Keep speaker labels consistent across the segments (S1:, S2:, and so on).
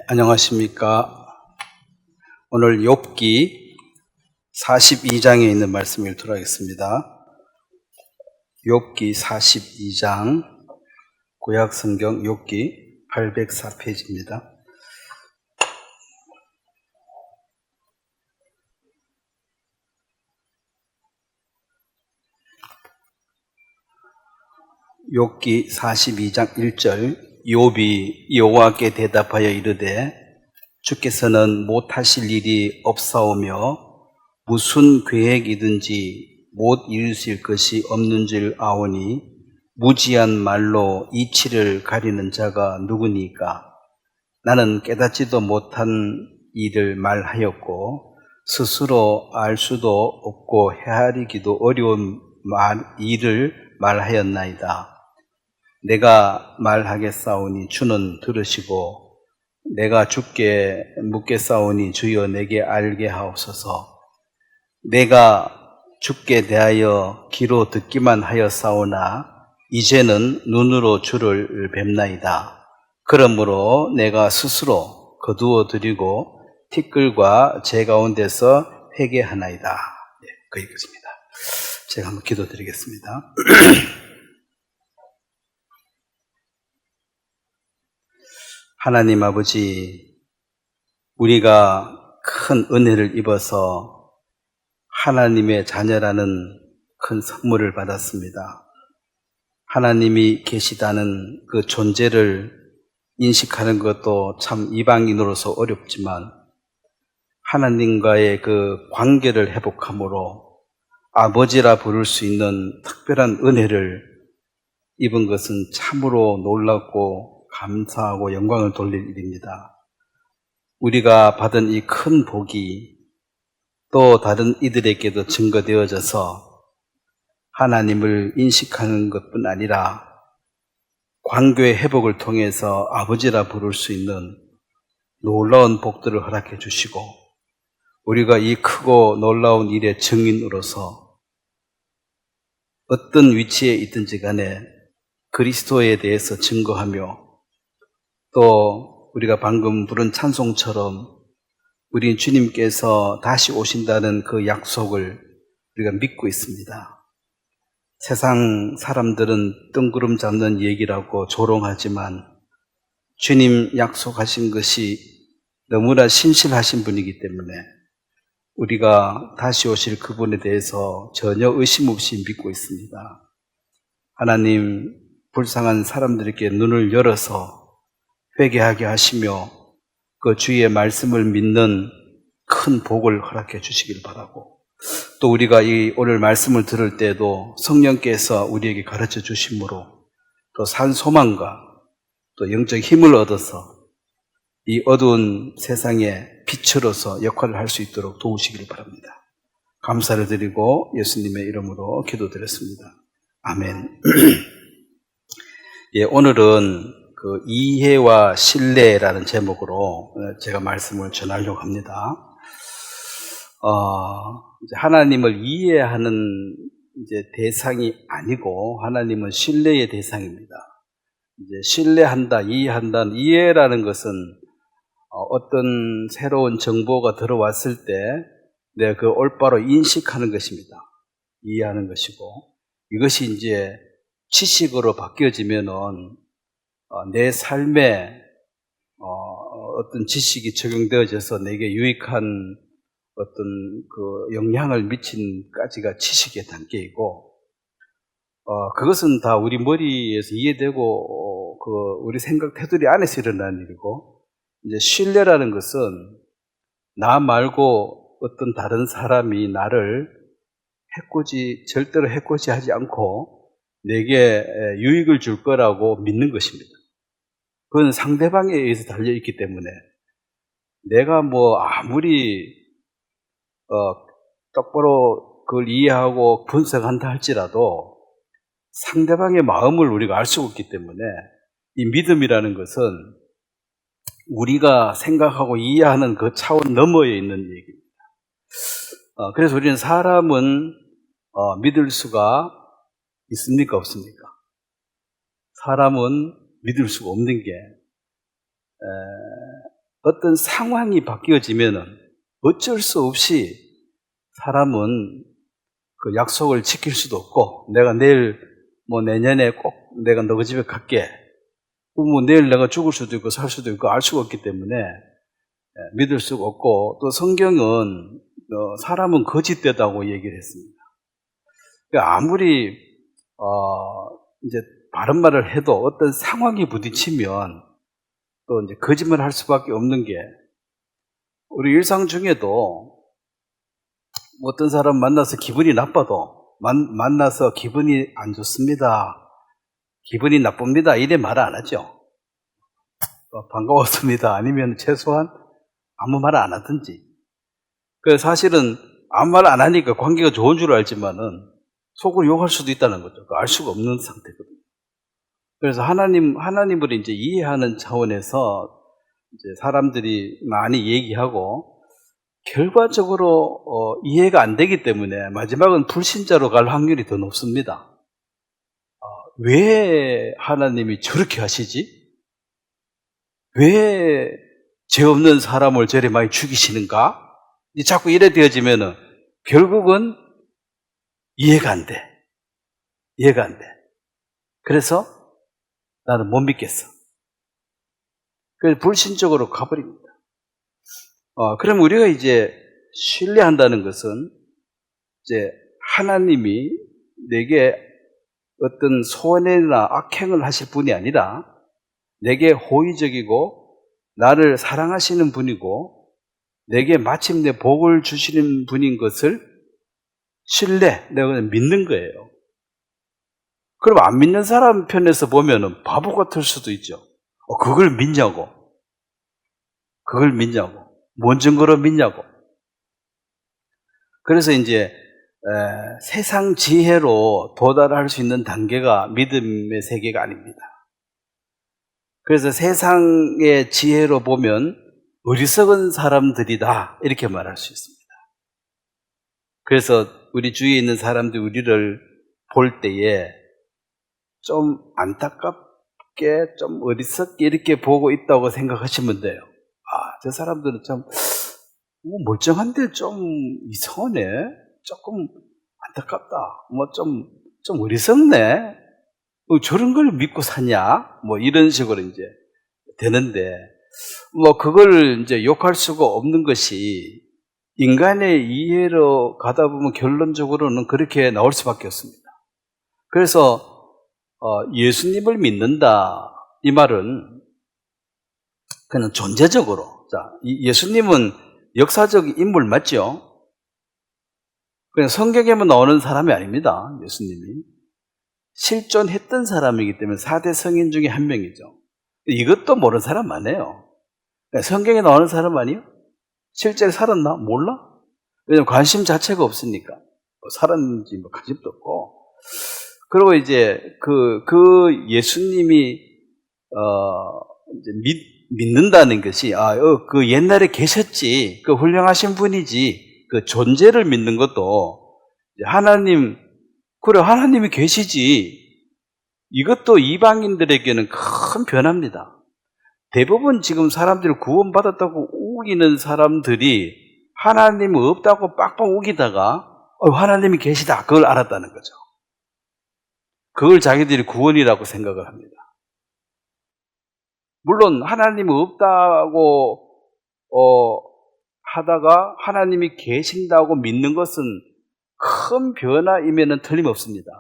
S1: 안녕하십니까. 오늘 욥기 42장에 있는 말씀 읽도록 하겠습니다. 욥기 42장, 구약성경 욥기 804페이지입니다. 욥기 42장 1절, 욥이 여호와께 대답하여 이르되 주께서는 못하실 일이 없사오며 무슨 계획이든지 못 이루실 것이 없는 줄 아오니 무지한 말로 이치를 가리는 자가 누구니까? 나는 깨닫지도 못한 일을 말하였고 스스로 알 수도 없고 헤아리기도 어려운 일을 말하였나이다. 내가 말하겠사오니 주는 들으시고 내가 주께 묻겠사오니 주여 내게 알게 하옵소서. 내가 주께 대하여 귀로 듣기만 하였사오나 이제는 눈으로 주를 뵙나이다. 그러므로 내가 스스로 거두어 드리고 티끌과 제 가운데서 회개하나이다. 거기까지입니다. 제가 한번 기도드리겠습니다. 하나님 아버지, 우리가 큰 은혜를 입어서 하나님의 자녀라는 큰 선물을 받았습니다. 하나님이 계시다는 그 존재를 인식하는 것도 참 이방인으로서 어렵지만 하나님과의 그 관계를 회복함으로 아버지라 부를 수 있는 특별한 은혜를 입은 것은 참으로 놀랍고 감사하고 영광을 돌릴 일입니다. 우리가 받은 이 큰 복이 또 다른 이들에게도 증거되어져서 하나님을 인식하는 것뿐 아니라 관계의 회복을 통해서 아버지라 부를 수 있는 놀라운 복들을 허락해 주시고 우리가 이 크고 놀라운 일의 증인으로서 어떤 위치에 있든지 간에 그리스도에 대해서 증거하며 또 우리가 방금 부른 찬송처럼 우리 주님께서 다시 오신다는 그 약속을 우리가 믿고 있습니다. 세상 사람들은 뜬구름 잡는 얘기라고 조롱하지만 주님 약속하신 것이 너무나 신실하신 분이기 때문에 우리가 다시 오실 그분에 대해서 전혀 의심 없이 믿고 있습니다. 하나님, 불쌍한 사람들에게 눈을 열어서 회개하게 하시며 그 주의 말씀을 믿는 큰 복을 허락해 주시길 바라고 또 우리가 이 오늘 말씀을 들을 때도 성령께서 우리에게 가르쳐 주심으로 또 산 소망과 또 영적 힘을 얻어서 이 어두운 세상에 빛으로서 역할을 할 수 있도록 도우시길 바랍니다. 감사를 드리고 예수님의 이름으로 기도드렸습니다. 아멘. 오늘은 그 이해와 신뢰라는 제목으로 제가 말씀을 전하려고 합니다. 하나님을 이해하는 이제 대상이 아니고 하나님은 신뢰의 대상입니다. 이제 신뢰한다, 이해한다. 이해라는 것은 어떤 새로운 정보가 들어왔을 때 내가 그 올바로 인식하는 것입니다. 이해하는 것이고 이것이 이제 지식으로 바뀌어지면은 내 삶에 어떤 지식이 적용되어져서 내게 유익한 어떤 그 영향을 미친까지가 지식의 단계이고 그것은 다 우리 머리에서 이해되고 그 우리 생각 테두리 안에서 일어나는 일이고 이제 신뢰라는 것은 나 말고 어떤 다른 사람이 나를 절대로 해코지하지 않고 내게 유익을 줄 거라고 믿는 것입니다. 그건 상대방에 의해서 달려있기 때문에 내가 뭐 아무리 똑바로 그걸 이해하고 분석한다 할지라도 상대방의 마음을 우리가 알 수가 없기 때문에 이 믿음이라는 것은 우리가 생각하고 이해하는 그 차원 너머에 있는 얘기입니다. 그래서 우리는 사람은 믿을 수가 있습니까? 없습니까? 사람은 믿을 수가 없는 게 어떤 상황이 바뀌어지면은 어쩔 수 없이 사람은 그 약속을 지킬 수도 없고, 내가 내일 내년에 꼭 내가 너 집에 갈게. 내일 내가 죽을 수도 있고 살 수도 있고 알 수가 없기 때문에 믿을 수가 없고, 또 성경은 사람은 거짓되다고 얘기를 했습니다. 그러니까 아무리 이제 바른 말을 해도 어떤 상황이 부딪히면 또 이제 거짓말을 할 수밖에 없는 게, 우리 일상 중에도 어떤 사람 만나서 기분이 나빠도 만나서 기분이 안 좋습니다, 기분이 나쁩니다 이래 말 안 하죠. 반가웠습니다 아니면 최소한 아무 말 안 하든지. 그래서 사실은 아무 말 안 하니까 관계가 좋은 줄 알지만은 속으로 욕할 수도 있다는 거죠. 알 수가 없는 상태거든요. 그래서 하나님을 이제 이해하는 차원에서 이제 사람들이 많이 얘기하고, 결과적으로 이해가 안 되기 때문에 마지막은 불신자로 갈 확률이 더 높습니다. 왜 하나님이 저렇게 하시지? 왜 죄 없는 사람을 저래 많이 죽이시는가? 자꾸 이래 되어지면은 결국은 이해가 안 돼. 이해가 안 돼. 그래서 나는 못 믿겠어. 그래서 불신적으로 가버립니다. 그럼 우리가 이제 신뢰한다는 것은, 이제 하나님이 내게 어떤 소원이나 악행을 하실 분이 아니라 내게 호의적이고 나를 사랑하시는 분이고 내게 마침내 복을 주시는 분인 것을 내가 믿는 거예요. 그럼 안 믿는 사람 편에서 보면은 바보 같을 수도 있죠. 그걸 믿냐고. 그걸 믿냐고. 뭔 증거로 믿냐고. 그래서 이제 세상 지혜로 도달할 수 있는 단계가 믿음의 세계가 아닙니다. 그래서 세상의 지혜로 보면 어리석은 사람들이다 이렇게 말할 수 있습니다. 그래서 우리 주위에 있는 사람들이 우리를 볼 때에 좀 안타깝게, 좀 어리석게 이렇게 보고 있다고 생각하시면 돼요. 저 사람들은 참 멀쩡한데 좀 이상하네, 조금 안타깝다, 좀 어리석네, 저런 걸 믿고 사냐, 이런 식으로 이제 되는데, 그걸 이제 욕할 수가 없는 것이, 인간의 이해로 가다 보면 결론적으로는 그렇게 나올 수밖에 없습니다. 그래서 예수님을 믿는다 이 말은 그냥 존재적으로, 예수님은 역사적 인물 맞죠? 그냥 성경에만 나오는 사람이 아닙니다. 예수님이 실존했던 사람이기 때문에 4대 성인 중에 한 명이죠. 이것도 모르는 사람 많아요. 성경에 나오는 사람 아니에요? 실제로 살았나? 몰라? 왜냐면 관심 자체가 없으니까. 살았는지 관심도 없고. 그리고 이제 그 예수님이 이제 믿는다는 것이, 그 옛날에 계셨지, 그 훌륭하신 분이지, 그 존재를 믿는 것도, 그래 하나님이 계시지, 이것도 이방인들에게는 큰 변화입니다. 대부분 지금 사람들이 구원받았다고 우기는 사람들이 하나님 없다고 빡빡 우기다가 하나님이 계시다, 그걸 알았다는 거죠. 그걸 자기들이 구원이라고 생각을 합니다. 물론 하나님이 없다고 하다가 하나님이 계신다고 믿는 것은 큰 변화임에는 틀림없습니다.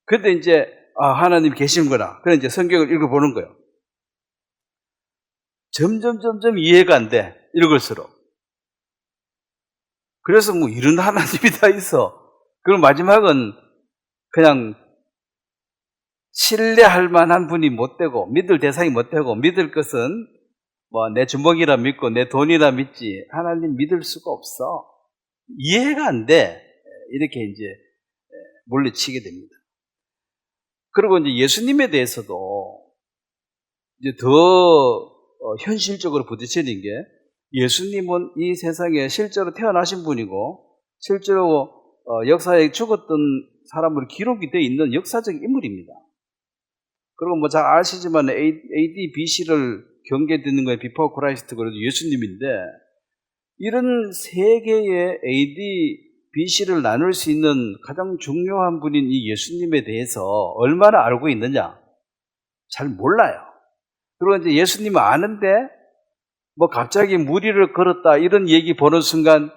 S1: 그런데 이제 하나님 계시는구나, 그래 이제 성경을 읽어보는 거예요. 점점 이해가 안 돼, 읽을수록. 그래서 이런 하나님이 다 있어. 그럼 마지막은 그냥 신뢰할 만한 분이 못 되고, 믿을 대상이 못 되고, 믿을 것은 내 주먹이라 믿고 내 돈이라 믿지 하나님 믿을 수가 없어, 이해가 안 돼, 이렇게 이제 물리치게 됩니다. 그리고 이제 예수님에 대해서도 이제 더 현실적으로 부딪히는 게, 예수님은 이 세상에 실제로 태어나신 분이고 실제로 역사에 죽었던 사람으로 기록이 되어 있는 역사적 인물입니다. 그리고 잘 아시지만 AD, BC를 경계 듣는 거에 비포 크라이스트 그래도 예수님인데 이런 세 개의 AD, BC를 나눌 수 있는 가장 중요한 분인 이 예수님에 대해서 얼마나 알고 있느냐? 잘 몰라요. 그리고 이제 예수님은 아는데 뭐 갑자기 무리를 걸었다 이런 얘기 보는 순간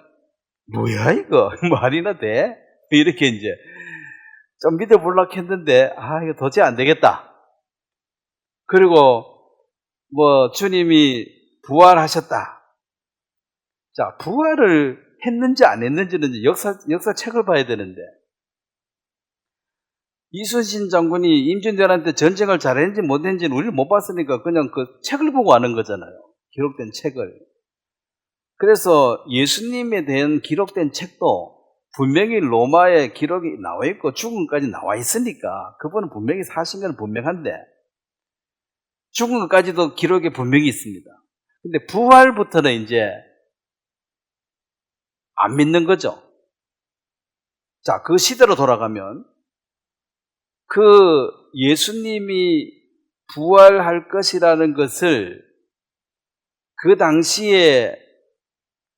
S1: 뭐야 이거 말이나 돼? 이렇게 이제 좀 믿어보려고 했는데 이거 도저히 안 되겠다. 그리고 뭐 주님이 부활하셨다. 자, 부활을 했는지 안 했는지는 이제 역사책을 봐야 되는데 이순신 장군이 임진왜란때 전쟁을 잘했는지 못했는지는 우리를 못 봤으니까 그냥 그 책을 보고 아는 거잖아요. 기록된 책을. 그래서 예수님에 대한 기록된 책도 분명히 로마에 기록이 나와 있고 죽음까지 나와 있으니까 그분은 분명히 사신 건 분명한데 죽은 것까지도 기록에 분명히 있습니다. 근데 부활부터는 이제 안 믿는 거죠. 자, 그 시대로 돌아가면 그 예수님이 부활할 것이라는 것을 그 당시에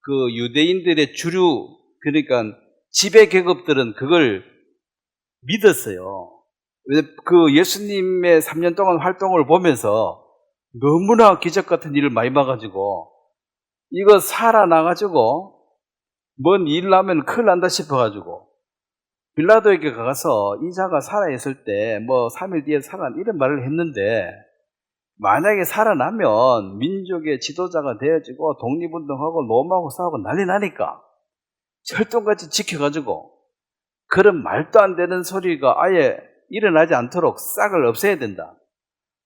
S1: 그 유대인들의 주류, 그러니까 지배 계급들은 그걸 믿었어요. 그 예수님의 3년 동안 활동을 보면서 너무나 기적 같은 일을 많이 봐가지고 이거 살아나가지고 뭔 일 나면 큰일 난다 싶어가지고 빌라도에게 가서 이 자가 살아있을 때 뭐 3일 뒤에 살아난 이런 말을 했는데 만약에 살아나면 민족의 지도자가 되어지고 독립운동하고 로마하고 싸우고 난리 나니까 철동같이 지켜가지고 그런 말도 안 되는 소리가 아예 일어나지 않도록 싹을 없애야 된다.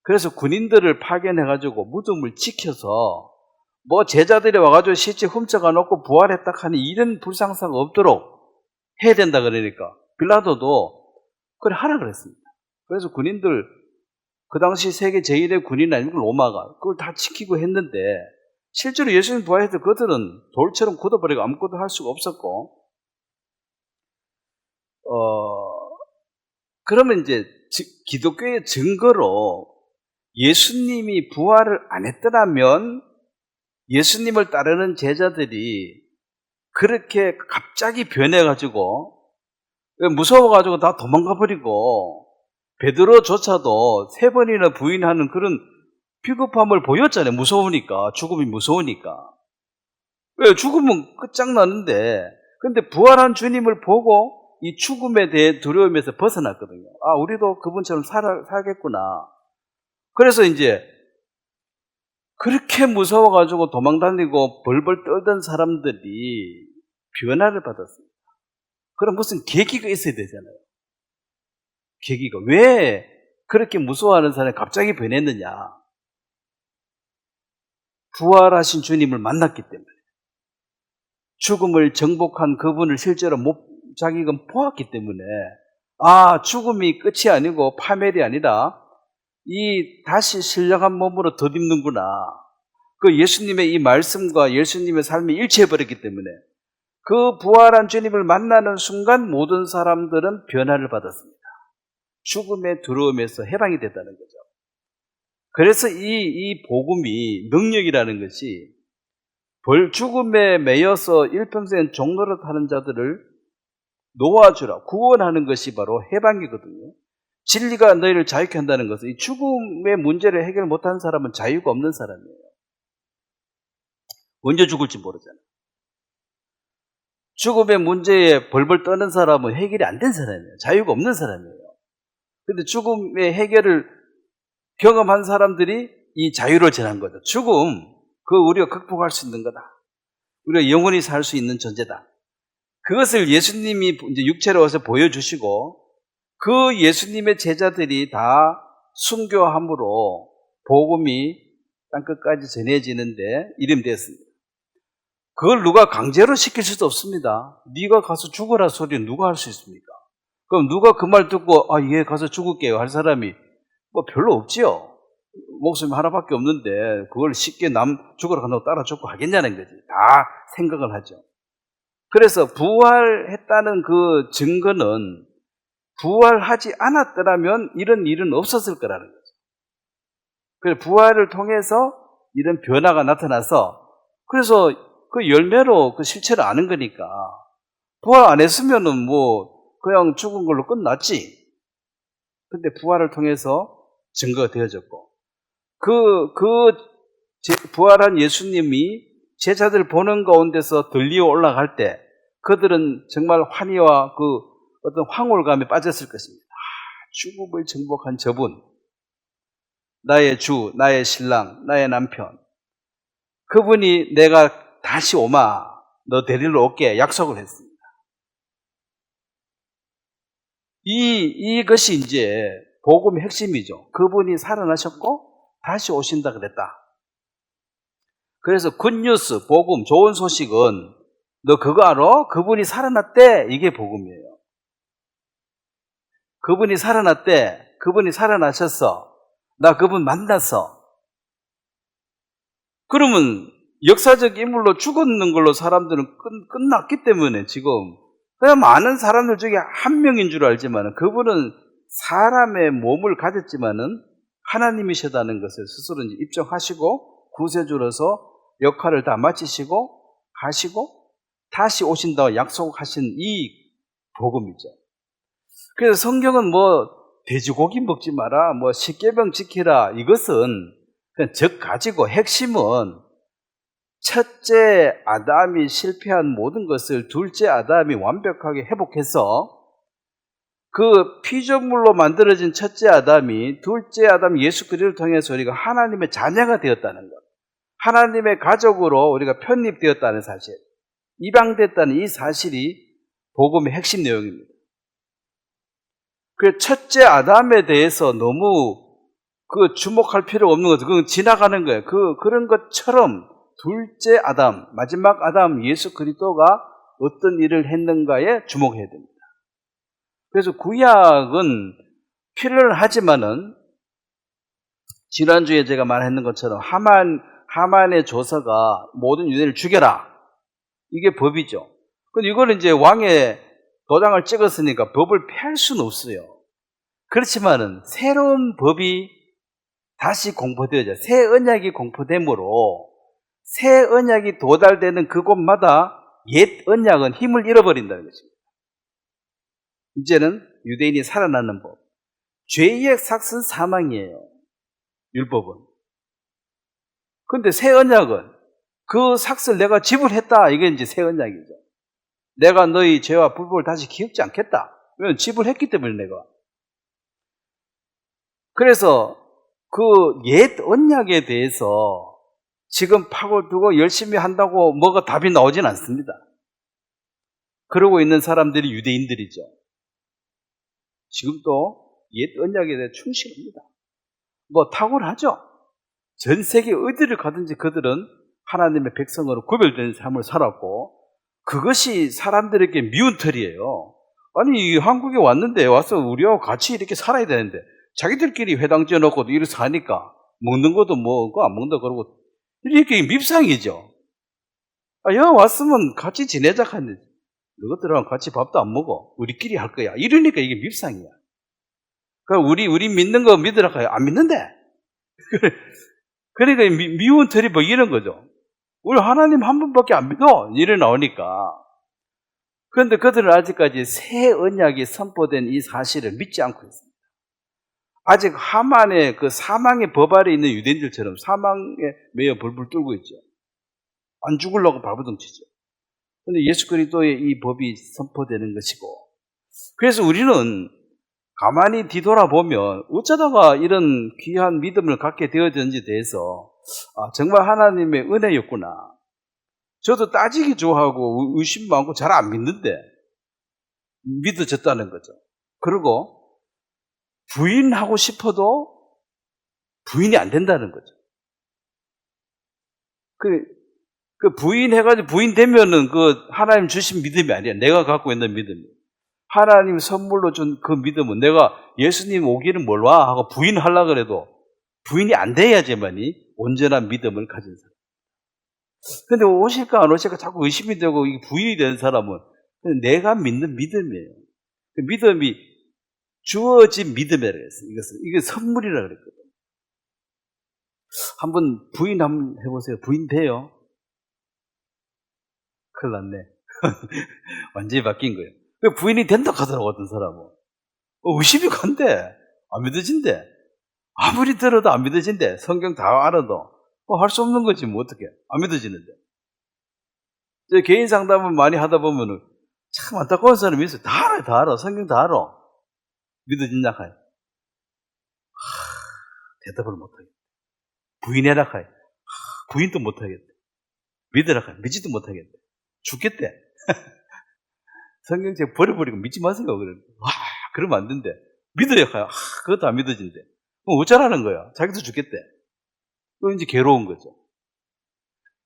S1: 그래서 군인들을 파견해가지고 무덤을 지켜서 뭐 제자들이 와가지고 실제 훔쳐가 놓고 부활했다 하니 이런 불상사가 없도록 해야 된다 그러니까 빌라도도 그래 하라 그랬습니다. 그래서 군인들 그 당시 세계 제1의 군인 아니면 로마가 그걸 다 지키고 했는데 실제로 예수님 부활했을 때 그들은 돌처럼 굳어버리고 아무것도 할 수가 없었고 그러면 이제 기독교의 증거로 예수님이 부활을 안 했더라면 예수님을 따르는 제자들이 그렇게 갑자기 변해가지고 무서워가지고 다 도망가버리고 베드로조차도 3번이나 부인하는 그런 비겁함을 보였잖아요. 무서우니까, 죽음이 무서우니까. 왜 죽음은 끝장나는데 근데 부활한 주님을 보고 이 죽음에 대해 두려움에서 벗어났거든요. 우리도 그분처럼 살겠구나. 그래서 이제 그렇게 무서워가지고 도망다니고 벌벌 떨던 사람들이 변화를 받았습니다. 그럼 무슨 계기가 있어야 되잖아요. 계기가. 왜 그렇게 무서워하는 사람이 갑자기 변했느냐. 부활하신 주님을 만났기 때문에. 죽음을 정복한 그분을 실제로 자기가 보았기 때문에 죽음이 끝이 아니고 파멸이 아니라 이 다시 신령한 몸으로 덧입는구나. 그 예수님의 이 말씀과 예수님의 삶이 일치해버렸기 때문에 그 부활한 주님을 만나는 순간 모든 사람들은 변화를 받았습니다. 죽음의 두려움에서 해방이 됐다는 거죠. 그래서 이 복음이 능력이라는 것이 죽음에 매여서 일평생 종노릇 하는 자들을 놓아주라, 구원하는 것이 바로 해방이거든요. 진리가 너희를 자유케 한다는 것은 이 죽음의 문제를 해결 못한 사람은 자유가 없는 사람이에요. 언제 죽을지 모르잖아요. 죽음의 문제에 벌벌 떠는 사람은 해결이 안 된 사람이에요. 자유가 없는 사람이에요. 그런데 죽음의 해결을 경험한 사람들이 이 자유를 전한 거죠. 죽음, 그거 우리가 극복할 수 있는 거다. 우리가 영원히 살 수 있는 존재다. 그것을 예수님이 이제 육체로 와서 보여주시고 그 예수님의 제자들이 다 순교함으로 복음이 땅끝까지 전해지는데 이름되었습니다. 그걸 누가 강제로 시킬 수도 없습니다. 네가 가서 죽어라 소리는 누가 할 수 있습니까? 그럼 누가 그 말 듣고 예 가서 죽을게요 할 사람이 뭐 별로 없지요. 목숨이 하나밖에 없는데 그걸 쉽게 남 죽으러 간다고 따라 죽고 하겠냐는 거지. 다 생각을 하죠. 그래서 부활했다는 그 증거는 부활하지 않았더라면 이런 일은 없었을 거라는 거죠. 그래서 부활을 통해서 이런 변화가 나타나서 그래서 그 열매로 그 실체를 아는 거니까 부활 안 했으면은 뭐 그냥 죽은 걸로 끝났지. 근데 부활을 통해서 증거가 되어졌고 부활한 예수님이 제자들 보는 가운데서 들리어 올라갈 때 그들은 정말 환희와 그 어떤 황홀감에 빠졌을 것입니다. 죽음을 정복한 저분, 나의 주, 나의 신랑, 나의 남편, 그분이 내가 다시 오마, 너 데리러 올게 약속을 했습니다. 이것이 이제 복음의 핵심이죠. 그분이 살아나셨고 다시 오신다 그랬다. 그래서 굿뉴스, 복음, 좋은 소식은 너 그거 알아? 그분이 살아났대. 이게 복음이에요. 그분이 살아났대. 그분이 살아나셨어. 나 그분 만났어. 그러면 역사적 인물로 죽었는 걸로 사람들은 끝났기 때문에 지금 그냥 많은 사람들 중에 한 명인 줄 알지만 그분은 사람의 몸을 가졌지만은 하나님이시다는 것을 스스로 이제 입증하시고 구세주로서 역할을 다 마치시고 가시고 다시 오신다고 약속하신 이 복음이죠. 그래서 성경은 뭐 돼지고기 먹지 마라, 뭐 십계명 지키라, 이것은 그냥 적 가지고 핵심은 첫째 아담이 실패한 모든 것을 둘째 아담이 완벽하게 회복해서 그 피조물로 만들어진 첫째 아담이 둘째 아담 예수 그리스도를 통해서 우리가 하나님의 자녀가 되었다는 것, 하나님의 가족으로 우리가 편입되었다는 사실, 입양됐다는 이 사실이 복음의 핵심 내용입니다. 그 첫째 아담에 대해서 너무 주목할 필요 없는 거죠. 그건 지나가는 거예요. 그런 것처럼 둘째 아담, 마지막 아담 예수 그리스도가 어떤 일을 했는가에 주목해야 됩니다. 그래서 구약은 필요하지만은 지난주에 제가 말했는 것처럼 하만의 조서가 모든 유대인을 죽여라. 이게 법이죠. 근데 이거는 이제 왕의 도장을 찍었으니까 법을 폐할 수는 없어요. 그렇지만은 새로운 법이 다시 공포되어져. 새 언약이 공포되므로 새 언약이 도달되는 그곳마다 옛 언약은 힘을 잃어버린다는 것입니다. 이제는 유대인이 살아나는 법. 죄의 삭은 사망이에요. 율법은. 그런데 새 언약은 그 삭을 내가 지불했다. 이게 이제 새 언약이죠. 내가 너희 죄와 불법을 다시 기억지 않겠다. 왜냐하면 지불했기 때문에 내가. 그래서 그 옛 언약에 대해서 지금 파고두고 열심히 한다고 뭐가 답이 나오진 않습니다. 그러고 있는 사람들이 유대인들이죠. 지금도 옛 언약에 대해 충실합니다. 뭐 탁월하죠. 전 세계 어디를 가든지 그들은 하나님의 백성으로 구별된 삶을 살았고 그것이 사람들에게 미운 털이에요. 아니 한국에 왔는데 와서 우리하고 같이 이렇게 살아야 되는데 자기들끼리 회당 지어놓고도 이렇게 사니까 먹는 것도 뭐 그거 안 먹는다 그러고 이렇게 밉상이죠. 야 왔으면 같이 지내자 하는데 너희들하고 같이 밥도 안 먹어. 우리끼리 할 거야. 이러니까 이게 밉상이야. 그러니까 우리 믿는 거 믿으라 해요. 안 믿는데. 그러니까 미운 털이 뭐 이런 거죠. 우리 하나님 한 분밖에 안 믿어. 이래 나오니까. 그런데 그들은 아직까지 새 언약이 선포된 이 사실을 믿지 않고 있습니다. 아직 하만의 그 사망의 법 아래 있는 유대인들처럼 사망에 매여 불불 떨고 있죠. 안 죽으려고 발버둥 치죠. 그런데 예수 그리스도의 이 법이 선포되는 것이고 그래서 우리는 가만히 뒤돌아보면 어쩌다가 이런 귀한 믿음을 갖게 되어졌는지에 대해서 정말 하나님의 은혜였구나. 저도 따지기 좋아하고 의심 많고 잘 안 믿는데 믿어졌다는 거죠. 그리고 부인하고 싶어도 부인이 안 된다는 거죠. 그 부인해가지고 부인되면은 그 하나님 주신 믿음이 아니야. 내가 갖고 있는 믿음이에요. 하나님 선물로 준 그 믿음은 내가 예수님 오기는 뭘 와 하고 부인하려고 그래도 부인이 안 돼야지만이 온전한 믿음을 가진 사람. 근데 오실까 안 오실까 자꾸 의심이 되고 이게 부인이 되는 사람은 내가 믿는 믿음이에요. 그 믿음이 주어진 믿음이라고 했어요. 이게 선물이라고 그랬거든요. 한번 부인 한번 해보세요. 부인 돼요? 큰일 났네. 완전히 바뀐 거예요. 그 부인이 된다 하더라고, 어떤 사람은. 의심이 간대. 안 믿어진대. 아무리 들어도 안 믿어진대. 성경 다 알아도. 할 수 없는 거지, 뭐 어떡해. 안 믿어지는데. 저 개인 상담을 많이 하다 보면은 참 안타까운 사람이 있어요. 다 알아, 다 알아. 성경 다 알아. 믿어진다 하여. 대답을 못하겠다. 부인해라 하여. 부인도 못하겠다. 믿으라 하여. 믿지도 못하겠다. 죽겠대. 성경책 버려버리고 믿지 마세요. 그래. 와, 그러면 안 된대. 믿으려 하여. 그것도 안 믿어진대. 그럼 어쩌라는 거야? 자기도 죽겠대. 또 이제 괴로운 거죠.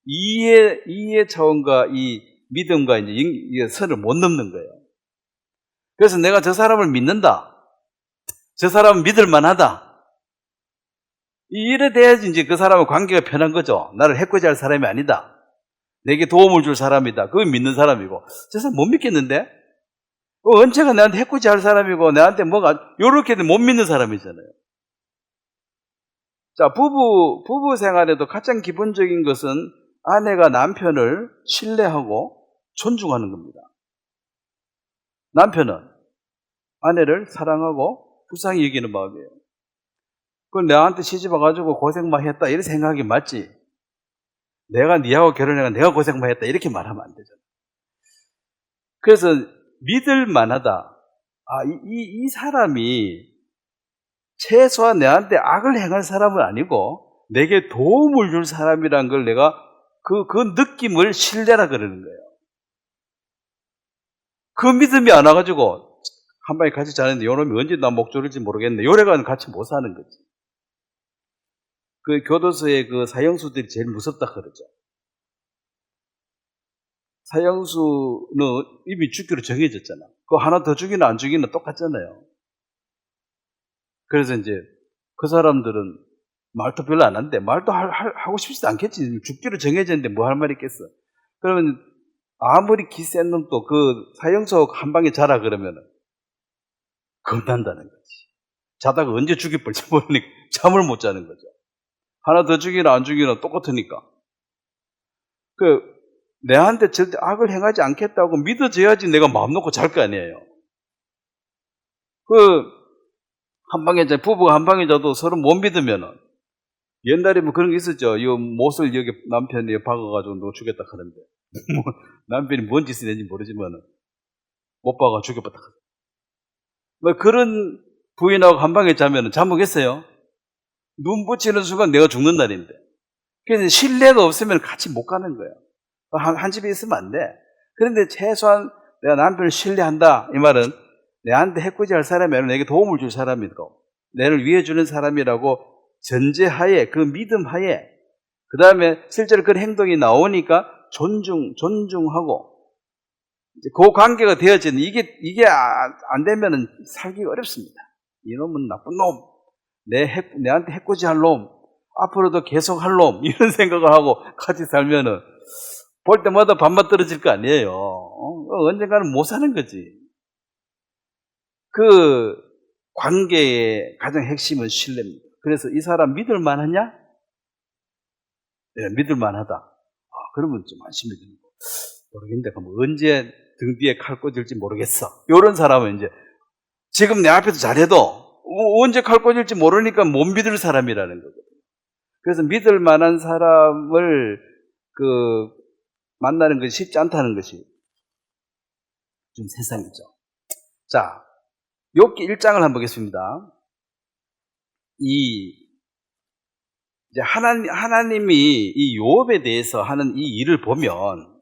S1: 이해 차원과 이 믿음과 이제 이 선을 못 넘는 거예요. 그래서 내가 저 사람을 믿는다. 저 사람은 믿을 만하다. 이래 돼야지 이제 그 사람과 관계가 편한 거죠. 나를 해코지할 사람이 아니다. 내게 도움을 줄 사람이다. 그걸 믿는 사람이고. 저 사람 못 믿겠는데? 언제가 나한테 해코지할 사람이고 나한테 뭐가 요렇게 못 믿는 사람이잖아요. 자, 부부 생활에도 가장 기본적인 것은 아내가 남편을 신뢰하고 존중하는 겁니다. 남편은 아내를 사랑하고 불쌍히 여기는 마음이에요. 그건 내한테 시집 와가지고 고생 많이 했다 이런 생각이 맞지. 내가 니하고 결혼해가 내가 고생 많이 했다 이렇게 말하면 안 되잖아. 그래서 믿을 만하다. 이 사람이 최소한 내한테 악을 행할 사람은 아니고 내게 도움을 줄 사람이란 걸 내가 그 느낌을 신뢰라 그러는 거예요. 그 믿음이 안 와가지고 한 방에 같이 자는데 요놈이 언제 나 목 조를지 모르겠네. 요래가는 같이 못 사는 거지. 그 교도소의 그 사형수들이 제일 무섭다 그러죠. 사형수는 이미 죽기로 정해졌잖아. 그거 하나 더 죽이나 안 죽이나 똑같잖아요. 그래서 이제 그 사람들은 말도 별로 안 한대. 말도 하고 싶지도 않겠지. 죽기로 정해졌는데 뭐 할 말이 있겠어. 그러면 아무리 기 센 놈도 그 사형수 한 방에 자라 그러면 겁난다는 거지. 자다가 언제 죽일 뻔지 모르니까 잠을 못 자는 거죠. 하나 더 죽이나 안 죽이나 똑같으니까. 내한테 절대 악을 행하지 않겠다고 믿어져야지 내가 마음 놓고 잘 거 아니에요. 한 방에 부부가 한 방에 자도 서로 못 믿으면은 옛날에 뭐 그런 게 있었죠. 이 못을 여기 남편이 박아가지고 너 죽였다 하는데 남편이 뭔 짓을 했는지 모르지만은 못 박아 죽여봤다. 뭐 그런 부인하고 한 방에 자면은 잠 오겠어요? 눈 붙이는 순간 내가 죽는 날인데. 그래서 신뢰가 없으면 같이 못 가는 거예요. 한 집에 있으면 안 돼. 그런데 최소한 내가 남편을 신뢰한다. 이 말은 내한테 해코지할 사람이 아니라 내게 도움을 줄 사람이고 나를 위해주는 사람이라고 전제하에 그 믿음 하에 그 다음에 실제로 그런 행동이 나오니까 존중하고 그 관계가 되어지는 이게 안 되면 살기가 어렵습니다. 이놈은 나쁜 놈, 내한테 해코지할 놈, 앞으로도 계속 할 놈 이런 생각을 하고 같이 살면은 볼 때마다 반만 떨어질 거 아니에요. 언젠가는 못 사는 거지. 그 관계의 가장 핵심은 신뢰입니다. 그래서 이 사람 믿을 만하냐? 네, 믿을 만하다. 그러면 좀 안심이 됩니다. 모르겠는데 그럼 언제 등 뒤에 칼 꽂을지 모르겠어. 이런 사람은 이제 지금 내 앞에서 잘해도 언제 칼 꽂을지 모르니까 못 믿을 사람이라는 거거든요. 그래서 믿을 만한 사람을 만나는 것이 쉽지 않다는 것이 좀 세상이죠. 자, 욥기 1장을 한번 보겠습니다. 이제 하나님이 이 욥에 대해서 하는 이 일을 보면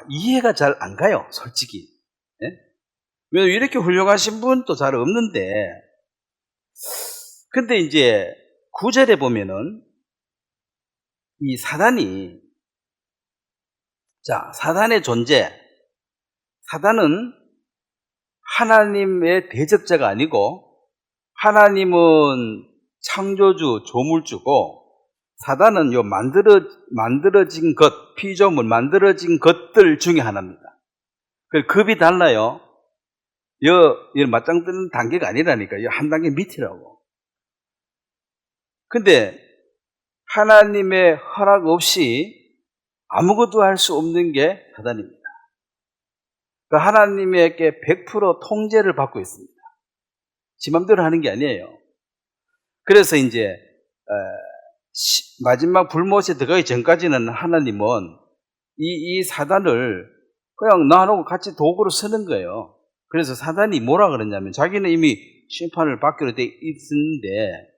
S1: 이해가 잘 안 가요, 솔직히. 네? 왜냐면 이렇게 훌륭하신 분도 잘 없는데, 근데 이제 9절에 보면은 이 사단의 존재, 사단은 하나님의 대적자가 아니고 하나님은 창조주, 조물주고 사단은 만들어진 것, 피조물, 만들어진 것들 중에 하나입니다. 급이 달라요. 맞짱 뜨는 단계가 아니라니까. 한 단계 밑이라고. 근데 하나님의 허락 없이 아무것도 할 수 없는 게 사단입니다. 그 하나님에게 100% 통제를 받고 있습니다. 지 맘대로 하는 게 아니에요. 그래서 이제 마지막 불못에 들어가기 전까지는 하나님은 이 사단을 그냥 나하고 같이 도구로 쓰는 거예요. 그래서 사단이 뭐라 그러냐면 자기는 이미 심판을 받기로 돼 있는데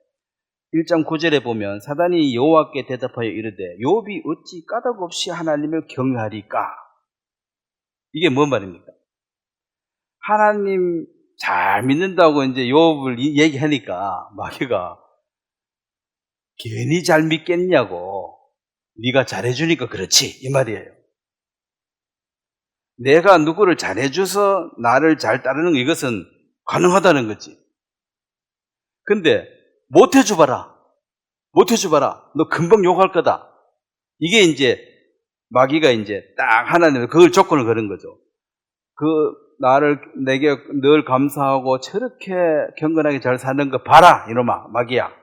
S1: 1장 9절에 보면 사단이 여호와께 대답하여 이르되 욥이 어찌 까닭 없이 하나님을 경외하리까? 이게 뭔 말입니까? 하나님 잘 믿는다고 이제 욥을 얘기하니까 마귀가 괜히 잘 믿겠냐고, 네가 잘해주니까 그렇지 이 말이에요. 내가 누구를 잘해줘서 나를 잘 따르는 거, 이것은 가능하다는 거지. 근데 못해줘봐라, 너 금방 욕할 거다. 이게 이제 마귀가 이제 딱 하나님은 그걸 조건을 걸은 거죠. 내게 늘 감사하고 저렇게 경건하게 잘 사는 거 봐라 이놈아, 마귀야.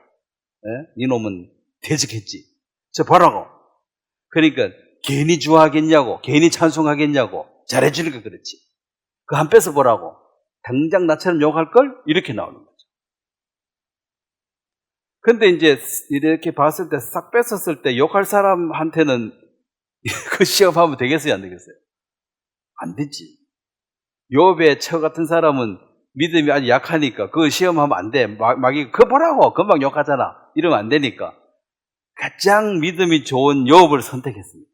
S1: 이놈은 대적했지. 저 보라고. 그러니까 괜히 좋아하겠냐고, 괜히 찬송하겠냐고, 잘해주니까 그렇지. 그 한 뺏어 보라고. 당장 나처럼 욕할 걸? 이렇게 나오는 거죠. 근데 이제 이렇게 봤을 때 싹 뺏었을 때 욕할 사람한테는 그 시험하면 되겠어요, 안 되겠어요? 안 되지. 욥의 처 같은 사람은 믿음이 아주 약하니까 그 시험하면 안 돼. 마귀가 그거 보라고, 금방 욕하잖아, 이러면 안 되니까 가장 믿음이 좋은 욥을 선택했습니다.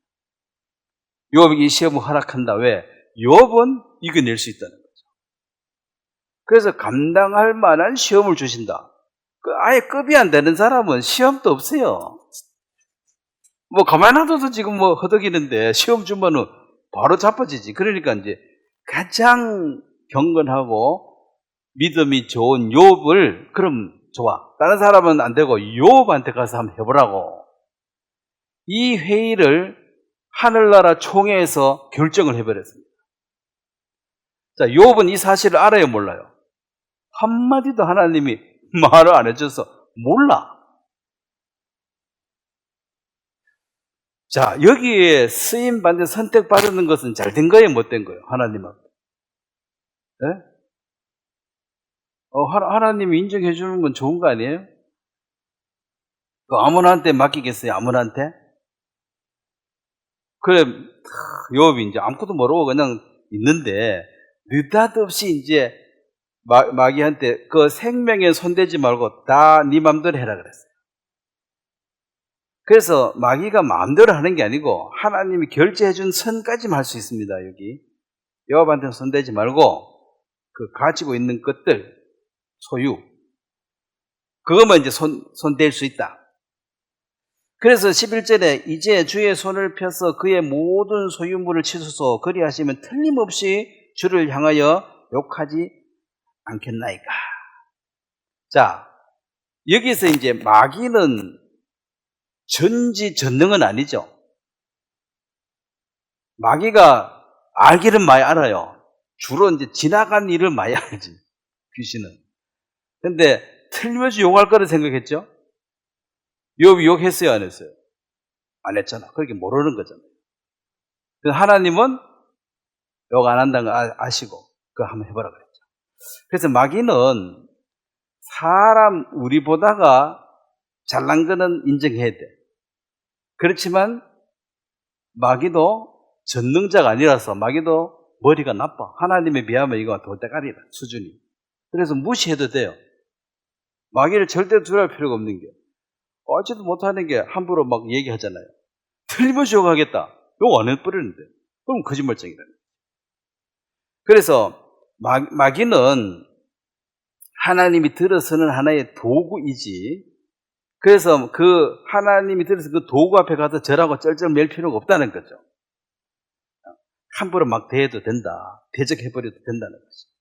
S1: 욥이 이 시험을 허락한다. 왜? 욥은 이겨낼 수 있다는 거죠. 그래서 감당할 만한 시험을 주신다. 아예 급이 안 되는 사람은 시험도 없어요. 뭐 가만히 놔둬도 지금 뭐 허덕이는데 시험 주면은 바로 자빠지지. 그러니까 이제 가장 경건하고 믿음이 좋은 욥을, 그럼 좋아, 다른 사람은 안 되고 욥한테 가서 한번 해보라고. 이 회의를 하늘나라 총회에서 결정을 해버렸습니다. 자, 욥은 이 사실을 알아요, 몰라요? 한마디도 하나님이 말을 안 해줘서 몰라. 자, 여기에 쓰임받는, 선택받는 것은 잘 된 거예요, 못 된 거예요? 하나님하고. 네? 하나님이 인정해 주는 건 좋은 거 아니에요? 아무나한테 맡기겠어요, 아무나한테? 그래, 욥이 이제 아무것도 모르고 그냥 있는데, 느닷없이 이제 마귀한테 그 생명에 손대지 말고 다 네 맘대로 해라 그랬어요. 그래서 마귀가 마음대로 하는 게 아니고 하나님이 결제해 준 선까지만 할 수 있습니다. 여기 욥한테 손대지 말고 그 가지고 있는 것들, 소유, 그것만 이제 손댈 수 있다. 그래서 11절에 이제 주의 손을 펴서 그의 모든 소유물을 치소서, 그리하시면 틀림없이 주를 향하여 욕하지 않겠나이까. 자, 여기서 이제 마귀는 전지전능은 아니죠. 마귀가 알기는 많이 알아요. 주로 이제 지나간 일을 많이 알지, 귀신은. 근데 틀림없이 욕할 거를 생각했죠? 욥이 욕했어요, 안 했어요? 안 했잖아. 그렇게 모르는 거잖아요. 하나님은 욕 안 한다는 거 아시고 그거 한번 해보라 그랬죠. 그래서 마귀는 사람 우리보다가 잘난 거는 인정해야 돼. 그렇지만 마귀도 전능자가 아니라서 마귀도 머리가 나빠. 하나님에 비하면 이거 돌대가리다, 수준이. 그래서 무시해도 돼요. 마귀를 절대로 두려울 필요가 없는 게, 어찌도 못하는 게 함부로 막 얘기하잖아요. 틀림없이 욕하겠다, 욕 안 해버리는데 그럼 거짓말쟁이라는 거예요. 그래서 마귀는 하나님이 들어서는 하나의 도구이지, 그래서 그 하나님이 들어서 그 도구 앞에 가서 절하고 쩔쩔 맬 필요가 없다는 거죠. 함부로 막 대해도 된다, 대적해버려도 된다는 거죠.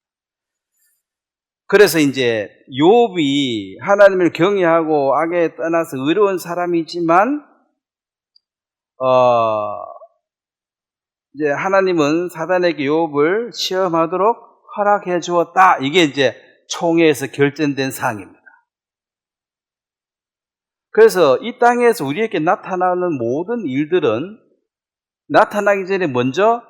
S1: 그래서 이제 욥이 하나님을 경외하고 악에 떠나서 의로운 사람이지만 이제 하나님은 사단에게 욥을 시험하도록 허락해 주었다. 이게 이제 총회에서 결정된 사항입니다. 그래서 이 땅에서 우리에게 나타나는 모든 일들은 나타나기 전에 먼저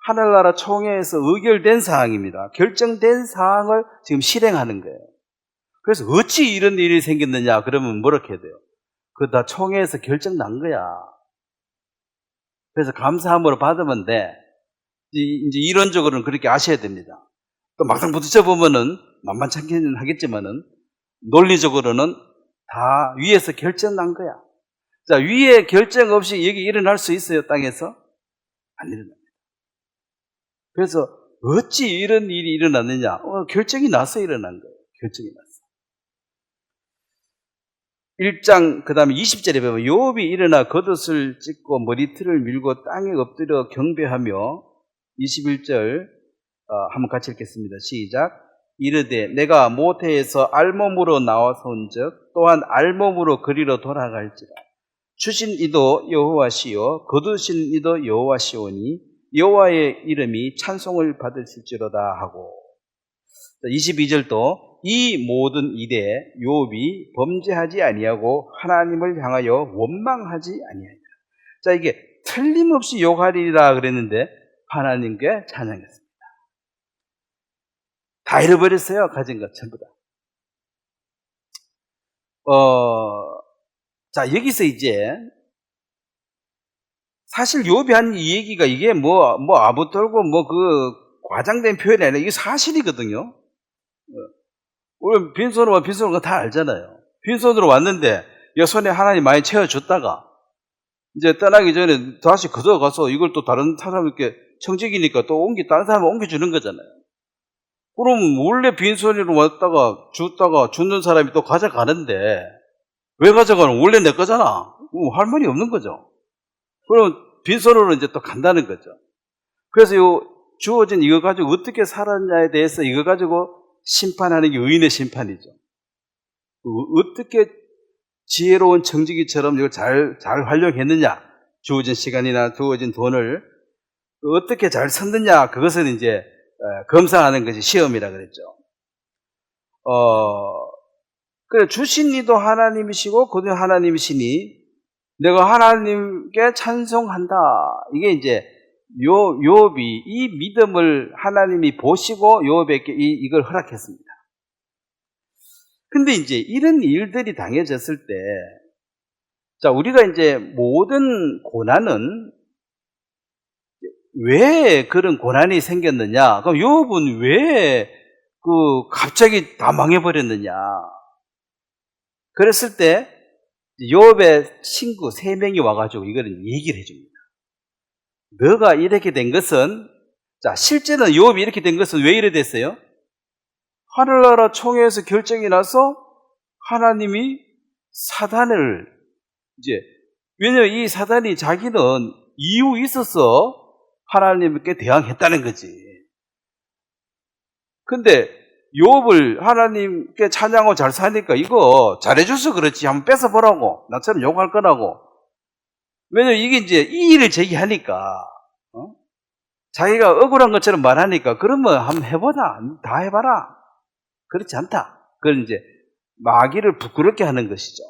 S1: 하늘나라 총회에서 의결된 사항입니다. 결정된 사항을 지금 실행하는 거예요. 그래서 어찌 이런 일이 생겼느냐 그러면 뭐렇게 해야 돼요? 그거 다 총회에서 결정 난 거야. 그래서 감사함으로 받으면 돼. 이제 이론적으로는 그렇게 아셔야 됩니다. 또 막상 부딪혀 보면은 만만찮게는 하겠지만은 논리적으로는 다 위에서 결정 난 거야. 자, 위에 결정 없이 여기 일어날 수 있어요, 땅에서? 안 일어납니다. 그래서 어찌 이런 일이 일어났느냐? 결정이 나서 일어난 거예요. 결정이 나서. 1장 그 다음에 20절에 보면 요업이 일어나 겉옷을 찢고 머리털을 밀고 땅에 엎드려 경배하며 21절 한번 같이 읽겠습니다. 시작. 이르되 내가 모태에서 알몸으로 나와서온즉 또한 알몸으로 그리로 돌아갈지라. 주신 이도 여호와시요 거두신 이도 여호와시오니 여호와의 이름이 찬송을 받으실지로다 하고, 22절도 이 모든 일에 요업이 범죄하지 아니하고 하나님을 향하여 원망하지 아니하리라. 자, 이게 틀림없이 욕하리라 그랬는데 하나님께 찬양했습니다. 다 잃어버렸어요. 가진 것 전부 다. 자, 여기서 이제 사실 요업이 한 이 얘기가 이게 아부 떨고 과장된 표현이 아니라 이게 사실이거든요. 우리 빈손으로 다 알잖아요. 빈손으로 왔는데 이 손에 하나님 많이 채워줬다가 이제 떠나기 전에 다시 걷어가서 이걸 또 다른 사람에게 청직이니까 또 다른 사람을 옮겨주는 거잖아요. 그럼 원래 빈손으로 왔다가 줬다가 주는 사람이 또 가져가는데 왜 가져가는? 원래 내 거잖아. 할 말이 없는 거죠. 그럼 빈손으로 이제 또 간다는 거죠. 그래서 주어진 이거 가지고 어떻게 살았냐에 대해서 이거 가지고 심판하는 게 의인의 심판이죠. 어떻게 지혜로운 청지기처럼 이걸 잘 활용했느냐, 주어진 시간이나 주어진 돈을 어떻게 잘 썼느냐, 그것을 이제 검사하는 것이 시험이라 그랬죠. 그래, 주신 이도 하나님이시고 그도 하나님이시니 내가 하나님께 찬송한다. 이게 이제 요업이 이 믿음을 하나님이 보시고 요업에게 이걸 허락했습니다. 근데 이제 이런 일들이 당해졌을 때, 자, 우리가 이제 모든 고난은 왜 그런 고난이 생겼느냐? 그럼 요업은 왜 갑자기 다 망해버렸느냐? 그랬을 때 요업의 친구 3명이 와가지고 이거는 얘기를 해줍니다. 너가 이렇게 된 것은, 자, 실제는 요업이 이렇게 된 것은 왜 이래 됐어요? 하늘나라 총회에서 결정이 나서 하나님이 사단을 왜냐면 이 사단이 자기는 이유 있어서 하나님께 대항했다는 거지. 근데 요업을 하나님께 찬양하고 잘 사니까 이거 잘해줘서 그렇지, 한번 뺏어보라고, 나처럼 욕할 거라고. 왜냐면 이게 이제 이의를 제기하니까, 자기가 억울한 것처럼 말하니까, 그러면 한번 해보자, 다 해봐라. 그렇지 않다. 그걸 이제 마귀를 부끄럽게 하는 것이죠.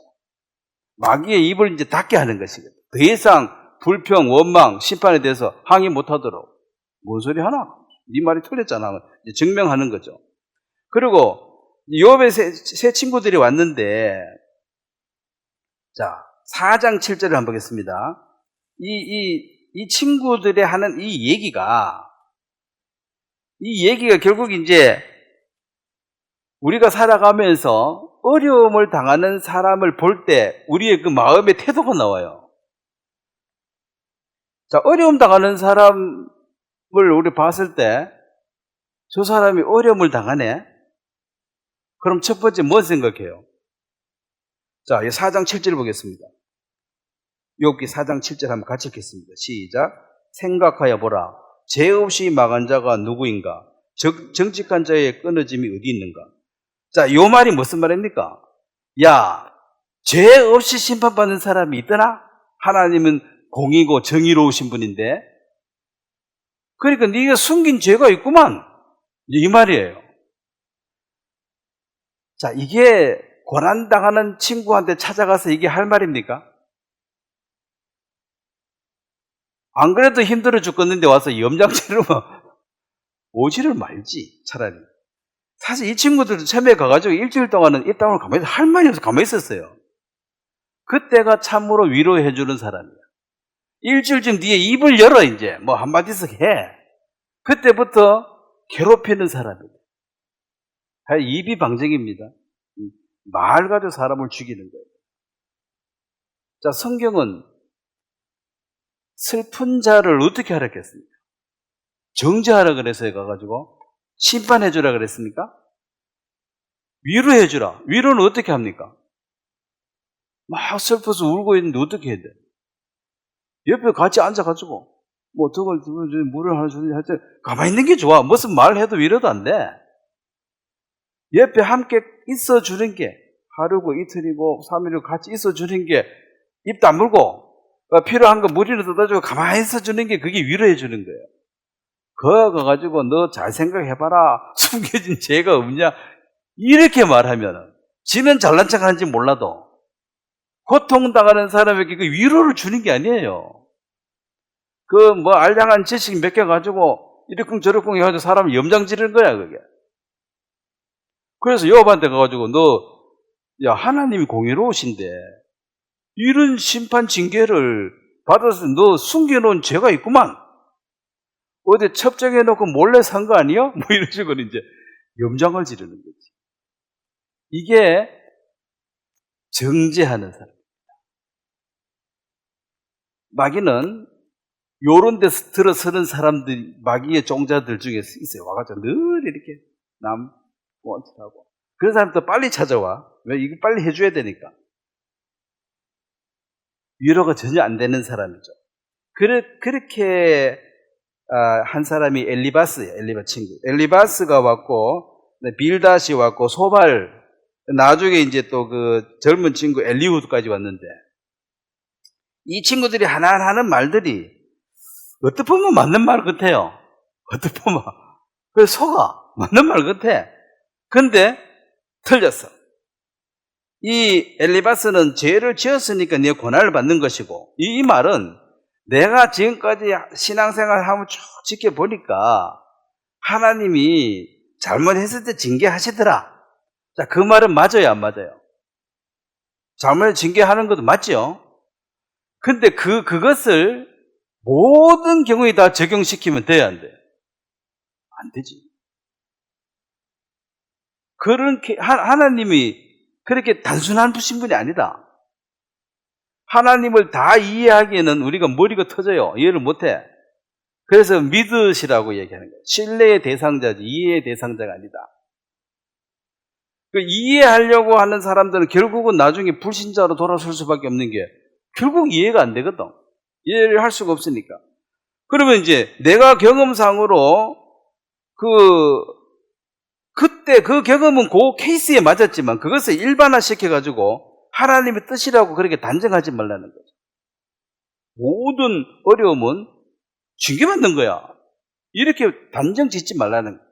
S1: 마귀의 입을 이제 닫게 하는 것이거든. 더 이상 불평, 원망, 심판에 대해서 항의 못하도록. 뭔 소리 하나? 네 말이 틀렸잖아. 이제 증명하는 거죠. 그리고 요업의 세 친구들이 왔는데, 자, 4장 7절을 한번 보겠습니다. 이 친구들이 하는 이 얘기가 결국 이제 우리가 살아가면서 어려움을 당하는 사람을 볼 때 우리의 그 마음의 태도가 나와요. 자, 어려움 당하는 사람을 우리 봤을 때 저 사람이 어려움을 당하네? 그럼 첫 번째 뭐 생각해요? 자, 4장 7절 보겠습니다. 욥기 4장 7절 한번 같이 읽겠습니다. 시작. 생각하여 보라. 죄 없이 망한 자가 누구인가? 정직한 자의 끊어짐이 어디 있는가? 자, 요 말이 무슨 말입니까? 야, 죄 없이 심판받는 사람이 있더나? 하나님은 공의고 정의로우신 분인데, 그러니까 네가 숨긴 죄가 있구만, 이 말이에요. 자, 이게 고난당하는 친구한테 찾아가서 이게 할 말입니까? 안 그래도 힘들어 죽겠는데 와서 염장치르면 오지를 말지, 차라리. 사실 이 친구들도 처음에 가가지고 일주일 동안은 이 땅을 가만히 할 말이 없어서 가만히 있었어요. 그때가 참으로 위로해주는 사람이야. 일주일쯤 뒤에 입을 열어, 이제. 뭐 한마디씩 해. 그때부터 괴롭히는 사람이다. 입이 방정입니다. 말 가지고 사람을 죽이는 거예요. 자, 성경은 슬픈 자를 어떻게 하라 했습니까? 정죄하라 그래서 가가지고 심판해주라 그랬습니까? 위로해주라. 위로는 어떻게 합니까? 막 슬퍼서 울고 있는데 어떻게 해야 돼? 옆에 같이 앉아가지고 뭐 등을 물을 하나 주는지 할 때 가만히 있는 게 좋아. 무슨 말을 해도 위로도 안 돼. 옆에 함께 있어주는 게 하루고 이틀이고 3일이고 같이 있어주는 게 입도 안 물고 필요한 거 물이나 떠다주고 가만히 있어주는 게 그게 위로해주는 거예요. 그거 가가지고 너 잘 생각해봐라. 숨겨진 죄가 없냐? 이렇게 말하면 지는 잘난 척 하는지 몰라도 고통당하는 사람에게 그 위로를 주는 게 아니에요. 그 뭐 알량한 지식 몇 개 가지고 이러쿵 저러쿵 해가지고 사람을 염장 지르는 거야, 그게. 그래서 요압한테 가가지고 야, 하나님이 공의로우신데 이런 심판 징계를 받아서 너 숨겨놓은 죄가 있구만. 어디 첩정해놓고 몰래 산 거 아니야? 뭐 이런 식으로 이제 염장을 지르는 거지. 이게 정죄하는 사람. 마귀는 요런 데서 들어서는 사람들, 마귀의 종자들 중에 있어요. 와가지고 늘 이렇게 원하고. 그런 사람도 빨리 찾아와. 왜? 이거 빨리 해줘야 되니까. 위로가 전혀 안 되는 사람이죠. 그렇게 한 사람이 엘리바스예요. 엘리바 친구. 엘리바스가 왔고, 빌닷이 왔고, 소발, 나중에 이제 또 그 젊은 친구 엘리후드까지 왔는데, 이 친구들이 하나하나 하는 말들이 어떻게 보면 맞는 말 같아요. 어떻게 보면. 그래서 속아. 맞는 말 같아. 근데 틀렸어. 이 엘리바스는 죄를 지었으니까 네가 고난을 받는 것이고, 이 말은 내가 지금까지 신앙생활을 하면 쭉 지켜보니까 하나님이 잘못했을 때 징계하시더라. 자, 그 말은 맞아요, 안 맞아요? 잘못해 징계하는 것도 맞죠? 근데 그것을 모든 경우에 다 적용시키면 돼야 안 돼? 안 되지. 하나님이 그렇게 단순한 분이 아니다. 하나님을 다 이해하기에는 우리가 머리가 터져요. 이해를 못해. 그래서 믿으시라고 얘기하는 거예요. 신뢰의 대상자지 이해의 대상자가 아니다. 이해하려고 하는 사람들은 결국은 나중에 불신자로 돌아설 수밖에 없는 게 결국 이해가 안 되거든. 이해를 할 수가 없으니까. 그러면 이제 내가 경험상으로 그때 그 경험은 그 케이스에 맞았지만 그것을 일반화시켜가지고 하나님의 뜻이라고 그렇게 단정하지 말라는 거죠. 모든 어려움은 징계받는 거야. 이렇게 단정 짓지 말라는 거죠.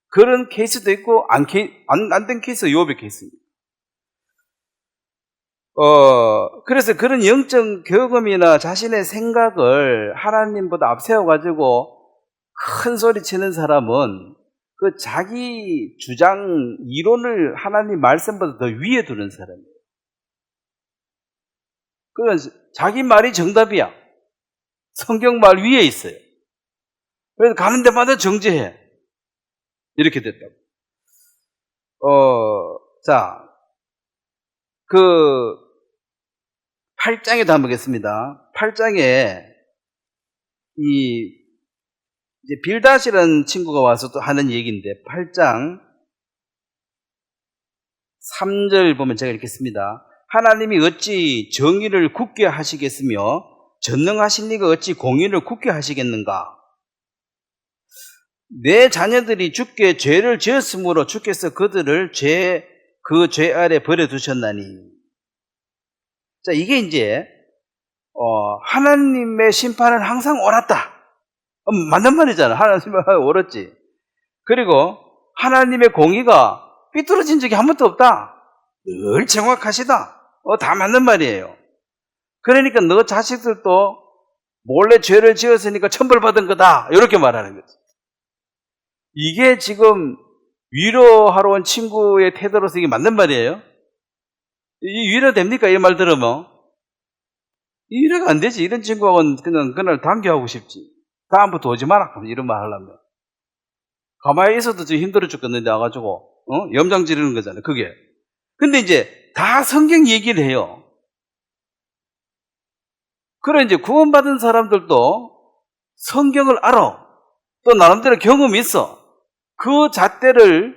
S1: 그런 케이스도 있고 안 된 케이스가 요압의 케이스입니다. 그래서 그런 영적 경험이나 자신의 생각을 하나님보다 앞세워가지고 큰 소리 치는 사람은 그 자기 주장, 이론을 하나님 말씀보다 더 위에 두는 사람이에요. 그러니까 자기 말이 정답이야. 성경 말 위에 있어요. 그래서 가는 데마다 정죄해. 이렇게 됐다고. 자, 8장에도 한번 보겠습니다. 8장에 이제 빌닷이라는 친구가 와서 또 하는 얘기인데 8장 3절 보면 제가 읽겠습니다. 하나님이 어찌 정의를 굳게 하시겠으며 전능하신 이가 어찌 공의를 굳게 하시겠는가? 내 자녀들이 주께 죄를 지었으므로 주께서 그들을 그 죄 아래 버려두셨나니. 자, 이게 이제 하나님의 심판은 항상 옳았다. 맞는 말이잖아. 하나님의 심판은 옳았지. 그리고 하나님의 공의가 삐뚤어진 적이 한 번도 없다. 늘 정확하시다. 다 맞는 말이에요. 그러니까 너 자식들도 몰래 죄를 지었으니까 천벌받은 거다. 이렇게 말하는 거지. 이게 지금 위로하러 온 친구의 태도로서 이게 맞는 말이에요? 이 위로됩니까? 이 말 들으면? 이래가 안 되지. 이런 친구하고는 그냥 그날 단교하고 싶지. 다음부터 오지 마라. 이런 말 하려면. 가만히 있어도 지금 힘들어 죽겠는데 와가지고, 염장 지르는 거잖아요. 그게. 근데 이제 다 성경 얘기를 해요. 그래, 이제 구원받은 사람들도 성경을 알아. 또 나름대로 경험이 있어. 그 잣대를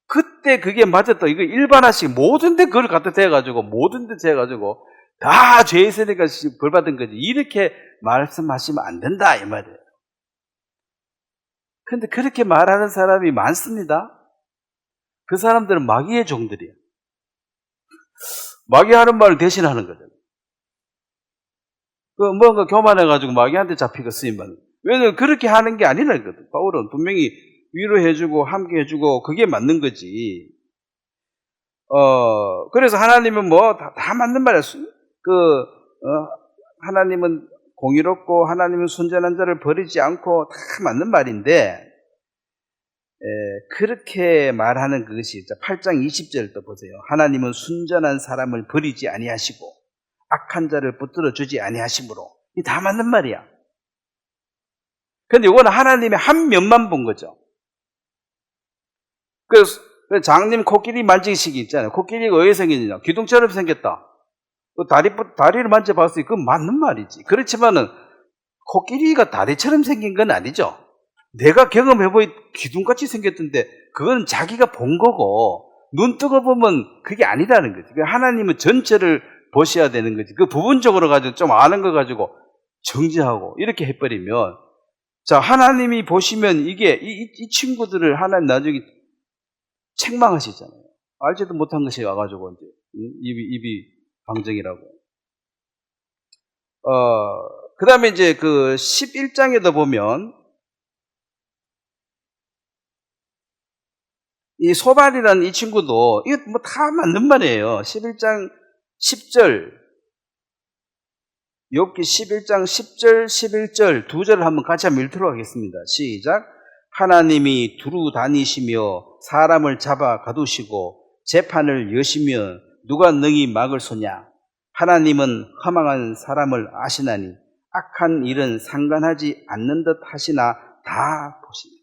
S1: 그때 그게 맞았다. 이거 일반화식 모든 데 그걸 갖다 대가지고 모든 데 재가지고 다 죄 있으니까 벌 받은 거지. 이렇게 말씀하시면 안 된다 이 말이에요. 근데 그렇게 말하는 사람이 많습니다. 그 사람들은 마귀의 종들이에요. 마귀 하는 말을 대신하는 거잖아요. 그 뭔가 교만해가지고 마귀한테 잡히고 쓰임받는. 왜냐면 그렇게 하는 게 아니라거든. 바울은 분명히 위로해주고 함께 해주고 그게 맞는 거지. 그래서 하나님은 뭐 다 맞는 말이야. 하나님은 공의롭고 하나님은 순전한 자를 버리지 않고 다 맞는 말인데, 그렇게 말하는 그것이 8장 20절 또 보세요. 하나님은 순전한 사람을 버리지 아니하시고 악한 자를 붙들어 주지 아니하심으로. 이 다 맞는 말이야. 근데 이거는 하나님의 한 면만 본 거죠. 그래서 장님 코끼리 만지기식이 있잖아요. 코끼리가 어떻게 생겼냐? 기둥처럼 생겼다. 다리를 만져봤으니 그건 맞는 말이지. 그렇지만은 코끼리가 다리처럼 생긴 건 아니죠. 내가 경험해보니 기둥같이 생겼던데 그건 자기가 본 거고 눈 뜨고 보면 그게 아니라는 거지. 하나님은 전체를 보셔야 되는 거지. 그 부분적으로 가지고 좀 아는 거 가지고 정지하고 이렇게 해버리면, 자, 하나님이 보시면 이게 이 친구들을 하나님 나중에 책망하시잖아요. 알지도 못한 것이 와가지고 이제 입이 방정이라고. 그 다음에 이제 그 11장에도 보면 이 소발이라는 이 친구도 이거 뭐 다 맞는 말이에요. 11장 10절, 욥기 11장 10절, 11절 두 절을 한번 같이 한번 읽도록 하겠습니다. 시작. 하나님이 두루 다니시며 사람을 잡아 가두시고 재판을 여시며 누가 능히 막을 소냐? 하나님은 허망한 사람을 아시나니 악한 일은 상관하지 않는 듯 하시나 다 보십니다.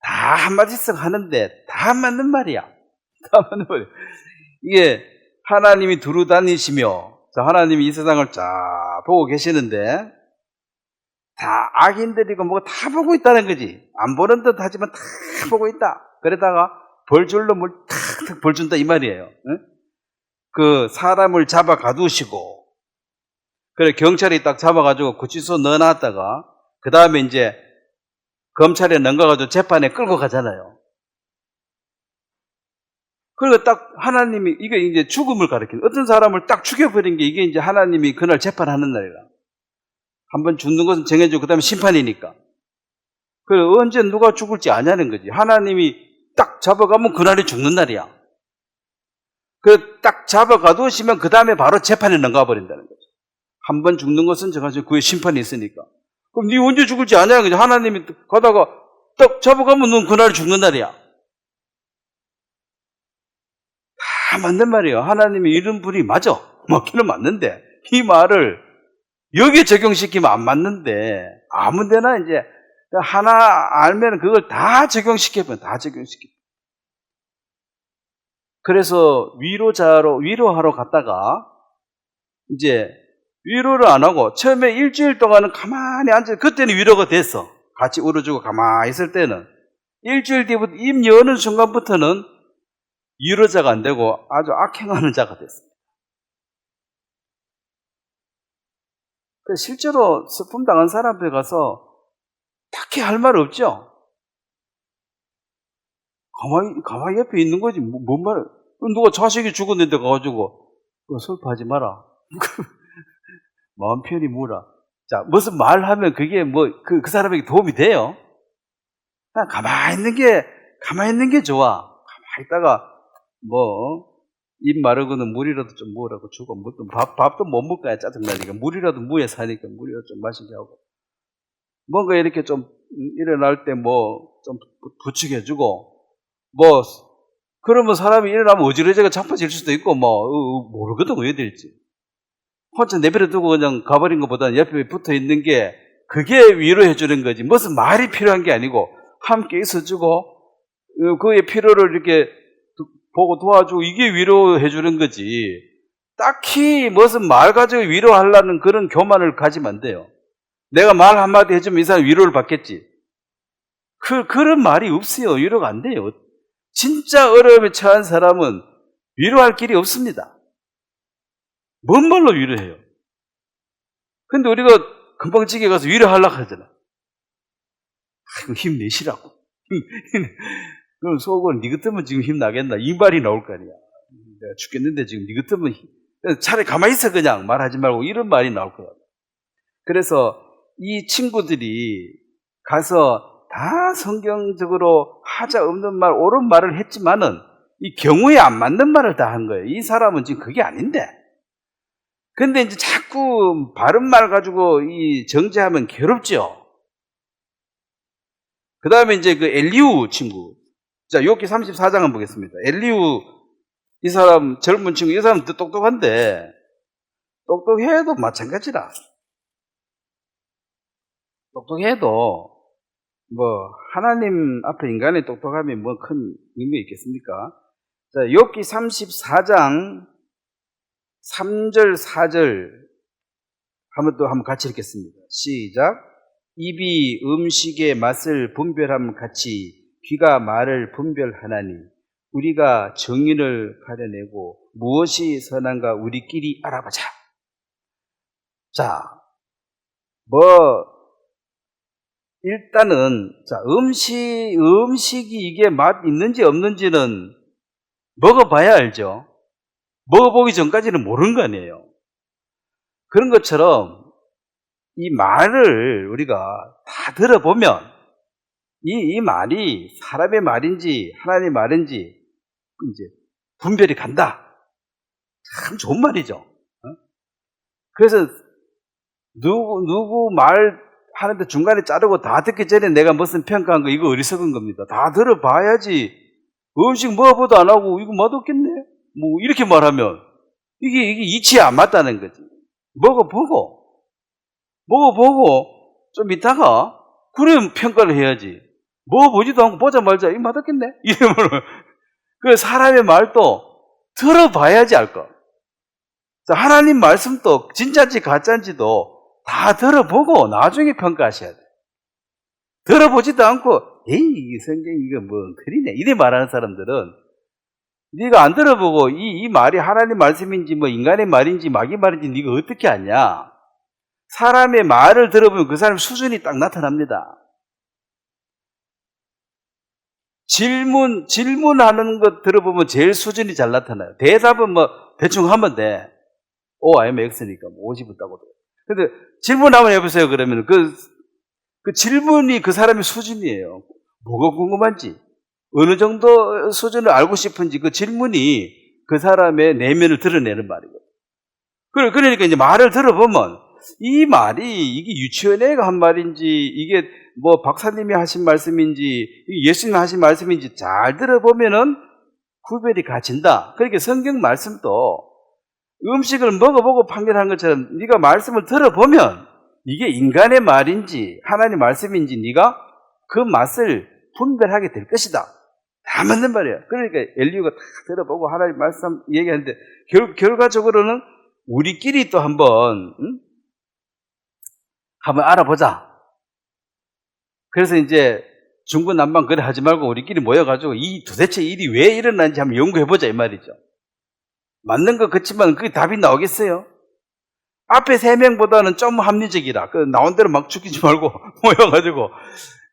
S1: 다 한마디씩 하는데 다 맞는 말이야. 다 맞는 말이야. 이게 하나님이 두루 다니시며, 자, 하나님이 이 세상을 쫙 보고 계시는데 다 악인들이고 뭐 다 보고 있다는 거지. 안 보는 듯 하지만 다 보고 있다. 그러다가 벌줄 놈을 탁 벌준다 이 말이에요. 응? 그 사람을 잡아 가두시고, 그래 경찰이 딱 잡아가지고 구치소 넣어놨다가 그 다음에 이제 검찰에 넘겨가지고 재판에 끌고 가잖아요. 그리고 딱 하나님이, 이게 이제 죽음을 가리키는, 어떤 사람을 딱 죽여버린 게 이게 이제 하나님이 그날 재판하는 날이라. 한번 죽는 것은 정해주고 그 다음에 심판이니까. 그래 언제 누가 죽을지 아냐는 거지. 하나님이 딱 잡아가면 그날이 죽는 날이야. 그 딱 잡아가두시면 그 다음에 바로 재판에 넘겨버린다는 거죠. 한 번 죽는 것은 정해지고 그의 심판이 있으니까. 그럼 네 언제 죽을지 아냐는 거지. 하나님이 가다가 딱 잡아가면 넌 그날 죽는 날이야. 다 맞는 말이에요. 하나님이 이런 분이 맞아. 맞기는 맞는데 이 말을 여기에 적용시키면 안 맞는데 아무 데나 이제 하나 알면 그걸 다 적용시키면 다 적용시키면. 그래서 위로하러 갔다가 이제 위로를 안 하고 처음에 일주일 동안은 가만히 앉아, 그때는 위로가 됐어. 같이 울어주고 가만히 있을 때는. 일주일 뒤부터 입 여는 순간부터는 위로자가 안 되고 아주 악행하는 자가 됐습니다. 실제로 슬픔 당한 사람들 가서 딱히 할 말 없죠. 가만히 옆에 있는 거지. 뭔 말? 누가 자식이 죽었는데 가가지고 슬퍼하지 마라. 마음 편히 묻어라. 자, 무슨 말하면 그게 뭐 그 사람에게 도움이 돼요? 그냥 가만히 있는 게 좋아. 가만히 있다가 뭐 입 마르고는 물이라도 좀 먹으라고 주고, 밥도 못 먹어야 짜증나니까 물이라도 무에 사니까 물이라도 좀 마시게 하고, 뭔가 이렇게 좀 일어날 때 뭐 좀 부축해주고, 뭐 그러면 사람이 일어나면 어지러지가 자빠질 수도 있고 뭐 모르거든 왜 될지. 혼자 내버려 두고 그냥 가버린 것보다는 옆에 붙어 있는 게 그게 위로해 주는 거지. 무슨 말이 필요한 게 아니고 함께 있어주고 그의 필요를 이렇게 보고 도와주고 이게 위로해 주는 거지. 딱히 무슨 말 가지고 위로하려는 그런 교만을 가지면 안 돼요. 내가 말 한마디 해주면 이 사람 위로를 받겠지. 그런 말이 없어요. 위로가 안 돼요. 진짜 어려움에 처한 사람은 위로할 길이 없습니다. 뭔 말로 위로해요? 근데 우리가 금방 집에 가서 위로하려고 하잖아. 아이고, 힘내시라고. 그럼 속으로 니 같으면 지금 힘나겠나? 이 말이 나올 거 아니야. 내가 죽겠는데 지금 니 같으면 차라리 가만히 있어 그냥 말하지 말고 이런 말이 나올 거야. 그래서 이 친구들이 가서 다 성경적으로 하자 없는 말, 옳은 말을 했지만은 이 경우에 안 맞는 말을 다 한 거예요. 이 사람은 지금 그게 아닌데. 근데 이제 자꾸 바른 말 가지고 이 정죄하면 괴롭죠. 그 다음에 이제 그 엘리우 친구. 자, 욥기 34장 한번 보겠습니다. 엘리우, 이 사람, 젊은 친구, 이 사람 도 똑똑한데, 똑똑해도 마찬가지라. 똑똑해도, 뭐, 하나님 앞에 인간의 똑똑함이 뭐 큰 의미가 있겠습니까? 자, 욥기 34장 3절, 4절, 한번 같이 읽겠습니다. 시작. 입이 음식의 맛을 분별함 같이 귀가 말을 분별하나니 우리가 정의를 가려내고 무엇이 선한가 우리끼리 알아보자. 자, 일단은, 자, 음식이 이게 맛 있는지 없는지는 먹어봐야 알죠. 먹어보기 전까지는 모르는 거 아니에요. 그런 것처럼 이 말을 우리가 다 들어보면 이 말이 사람의 말인지 하나님의 말인지 이제 분별이 간다. 참 좋은 말이죠. 그래서 누구 말 하는데 중간에 자르고 다 듣기 전에 내가 무슨 평가한 거 이거 어리석은 겁니다. 다 들어봐야지. 음식 먹어보도 안 하고 이거 맛없겠네. 뭐 이렇게 말하면 이게 이치에 안 맞다는 거지. 먹어보고 좀 이따가 그래 평가를 해야지. 먹어보지도 않고 보자 말자 이거 맛없겠네. 이러면 그 사람의 말도 들어봐야지 알 거. 자, 하나님 말씀도 진짜인지 가짜인지도 다 들어보고 나중에 평가하셔야 돼. 들어보지도 않고 에이 이 성경 이거 뭐 틀리네 이래 말하는 사람들은 네가 안 들어보고 이 말이 하나님 말씀인지 뭐 인간의 말인지 마귀 말인지 네가 어떻게 아냐. 사람의 말을 들어보면 그 사람 수준이 딱 나타납니다. 질문하는 것 들어보면 제일 수준이 잘 나타나요. 대답은 뭐 대충 하면 돼. O 아니면 X니까 뭐 50은 따고. 근데 질문 한번 해보세요. 그러면 그 질문이 그 사람의 수준이에요. 뭐가 궁금한지, 어느 정도 수준을 알고 싶은지 그 질문이 그 사람의 내면을 드러내는 말이거든요. 그러니까 이제 말을 들어보면 이 말이 이게 유치원 애가 한 말인지 이게 뭐 박사님이 하신 말씀인지 예수님이 하신 말씀인지 잘 들어보면은 구별이 가진다. 그러니까 성경 말씀도 음식을 먹어보고 판결하는 것처럼 네가 말씀을 들어보면 이게 인간의 말인지 하나님의 말씀인지 네가 그 맛을 분별하게 될 것이다. 다 맞는 말이야. 그러니까 엘리후가 다 들어보고 하나님 말씀 얘기하는데 결과적으로는 우리끼리 또 한번 알아보자. 그래서 이제 중구난방 그래 하지 말고 우리끼리 모여가지고 도대체 일이 왜 일어나는지 한번 연구해보자 이 말이죠. 맞는 것 같지만 그게 답이 나오겠어요? 앞에 3명보다는 좀 합리적이라. 나온 대로 막 죽이지 말고 모여가지고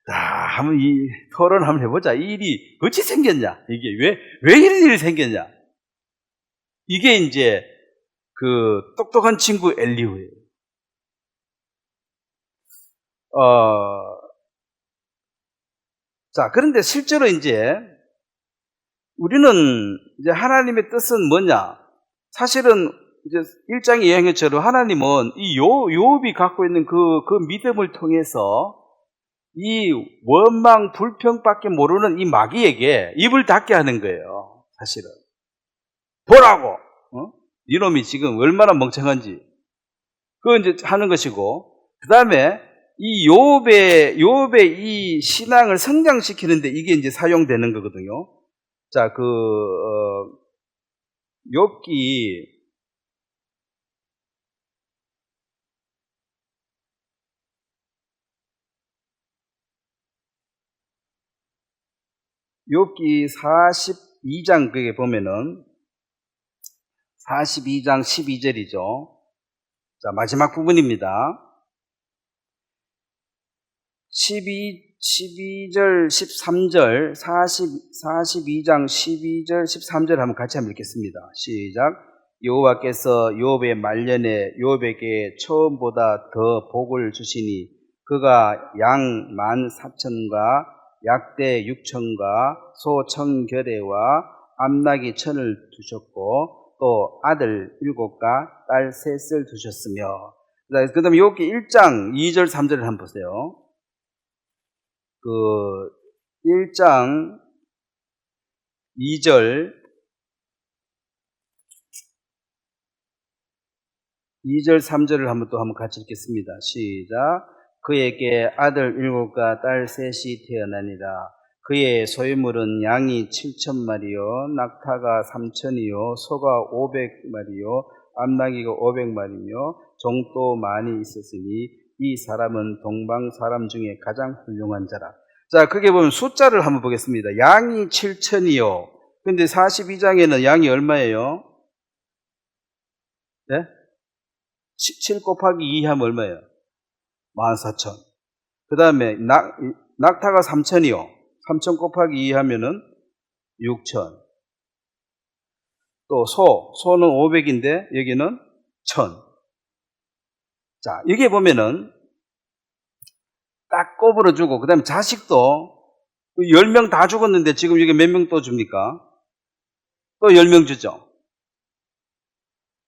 S1: 한번 이 토론 한번 해보자. 이 일이 어찌 생겼냐? 이게 왜 이런 일이 생겼냐? 이게 이제 그 똑똑한 친구 엘리후예요. 자, 그런데 실제로 이제 우리는 이제 하나님의 뜻은 뭐냐? 사실은 이제 1장 2행처럼 하나님은 이 요업이 갖고 있는 그 믿음을 통해서 이 원망, 불평밖에 모르는 이 마귀에게 입을 닫게 하는 거예요. 사실은. 보라고! 이놈이 지금 얼마나 멍청한지. 그거 이제 하는 것이고, 그 다음에 이 요업의 이 신앙을 성장시키는데 이게 이제 사용되는 거거든요. 자, 욥기 42장 그게 보면은 42장 12절이죠. 자, 마지막 부분입니다. 12절, 13절, 42장 12절, 13절 한번 같이 한번 읽겠습니다. 시작. 여호와께서 욥의 말년에 욥에게 처음보다 더 복을 주시니 그가 양 14,000과 약대 6,000과 소 1,000겨레와 암나귀 1,000을 두셨고 또 아들 7과 딸 3을 두셨으며, 그 다음에 욥기 1장 2절 3절을 한번 보세요. 1장 2절 3절을 한번 같이 읽겠습니다. 시작. 그에게 아들 7과 딸 3이 태어나니라. 그의 소유물은 양이 7,000마리요 낙타가 3,000이요 소가 500마리요 암나귀가 500마리며 종도 많이 있었으니 이 사람은 동방 사람 중에 가장 훌륭한 자라. 자, 크게 보면 숫자를 한번 보겠습니다. 양이 7,000이요. 근데 42장에는 양이 얼마예요? 네? 7 곱하기 2 하면 얼마예요? 14,000. 그 다음에 낙타가 3,000이요. 3,000 곱하기 2 하면은 6,000. 또 소는 500인데 여기는 1,000. 자, 여기 보면은 딱 꼽으러주고, 그 다음에 자식도 10명 다 죽었는데 지금 여기 몇 명 또 줍니까? 또 10명 주죠.